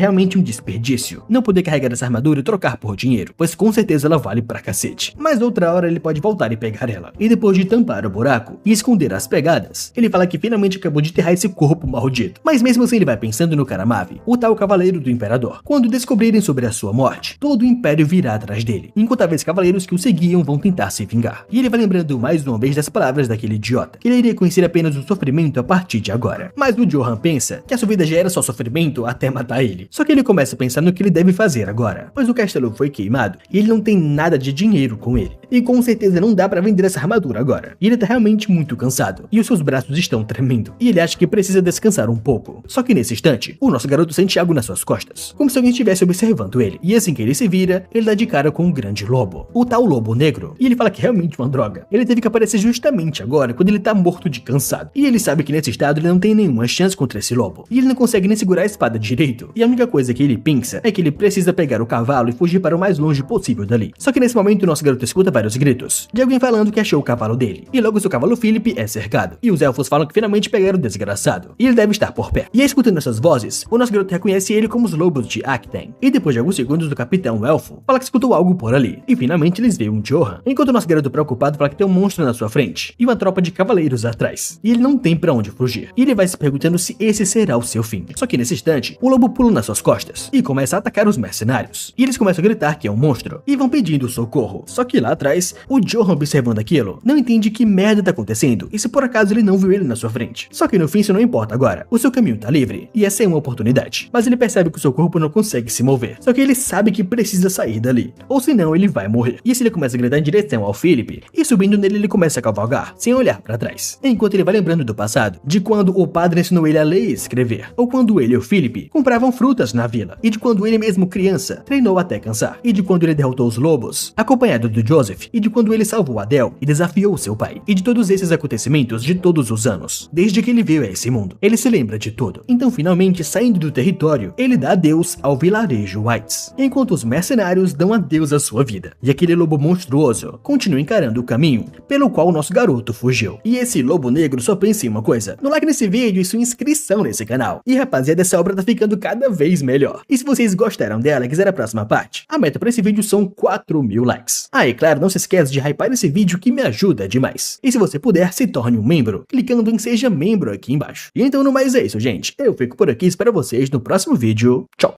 realmente um desperdício não poder carregar essa armadura e trocar por dinheiro, pois com certeza ela vale pra cacete. Mas outra hora ele pode voltar e pegar ela. E depois de tampar o buraco e esconder as pegadas, ele fala que finalmente acabou de enterrar esse corpo maldito. Mas mesmo assim ele vai pensando no Karamaf, o tal cavaleiro do imperador. Quando descobrirem sobre a sua morte, todo o império virá atrás dele, enquanto talvez cavaleiros que o seguiam vão tentar se vingar. E ele vai lembrando mais uma vez das palavras daquele idiota, que ele iria conhecer apenas o sofrimento a partir de agora. Mas o Johan pensa que a sua vida já era só sofrimento até matar ele. Só que ele começa a pensar no que ele deve fazer agora, pois o castelo foi queimado e ele não tem nada de dinheiro com ele. E com certeza não dá pra vender essa armadura agora. E ele tá realmente muito cansado, e os seus braços estão tremendo, e ele acha que precisa descansar um pouco. Só que nesse instante, o nosso garoto sente algo nas suas costas, como se alguém estivesse observando ele. E assim que ele se vira, ele dá de cara com um grande lobo, o tal lobo negro. E ele fala que é realmente uma droga. Ele teve que aparecer justamente agora, quando ele tá morto de cansado. E ele sabe que nesse estado ele não tem nenhuma chance contra esse lobo. E ele não consegue nem segurar a espada direito. E a única coisa que ele pensa é que ele precisa pegar o cavalo e fugir para o mais longe possível dali. Só que nesse momento o nosso garoto escuta vários gritos de alguém falando que achou o cavalo dele. E logo seu cavalo Philip é cercado. E os elfos falam que finalmente pegaram o desgraçado. E ele deve estar por perto. E escutando essas vozes, o nosso garoto reconhece ele como os lobos de Akten. E depois de alguns segundos, o capitão elfo fala que escutou algo por ali. E finalmente eles veem um Johan. Enquanto o nosso garoto preocupado fala que tem um monstro na sua frente e uma tropa de cavaleiros atrás. E ele não tem pra onde fugir. E ele vai se perguntando se esse será o seu fim. Só que nesse instante, o lobo pula nas suas costas e começa a atacar os mercenários. E eles começam a gritar que é um monstro e vão pedindo socorro. Só que lá atrás trás, o Johan, observando aquilo, não entende que merda tá acontecendo e se por acaso ele não viu ele na sua frente. Só que no fim isso não importa agora, o seu caminho tá livre e essa é uma oportunidade. Mas ele percebe que o seu corpo não consegue se mover, só que ele sabe que precisa sair dali, ou senão ele vai morrer. E assim ele começa a gritar em direção ao Philip e subindo nele ele começa a cavalgar, sem olhar para trás. Enquanto ele vai lembrando do passado, de quando o padre ensinou ele a ler e escrever, ou quando ele e o Philip compravam frutas na vila, e de quando ele mesmo criança treinou até cansar, e de quando ele derrotou os lobos, acompanhado do Joseph, e de quando ele salvou Adele e desafiou seu pai, e de todos esses acontecimentos de todos os anos, desde que ele veio a esse mundo. Ele se lembra de tudo. Então finalmente, saindo do território, ele dá adeus ao vilarejo Whites, enquanto os mercenários dão adeus à sua vida, e aquele lobo monstruoso continua encarando o caminho pelo qual o nosso garoto fugiu. E esse lobo negro só pensa em uma coisa: no like nesse vídeo e sua inscrição nesse canal. E rapaziada, essa obra tá ficando cada vez melhor. E se vocês gostaram dela e quiserem a próxima parte, a meta pra esse vídeo são 4.000 likes. Ah, e claro, não se esqueça de hypar esse vídeo que me ajuda demais. E se você puder, se torne um membro, clicando em Seja Membro aqui embaixo. E então no mais é isso, gente. Eu fico por aqui, espero vocês no próximo vídeo. Tchau!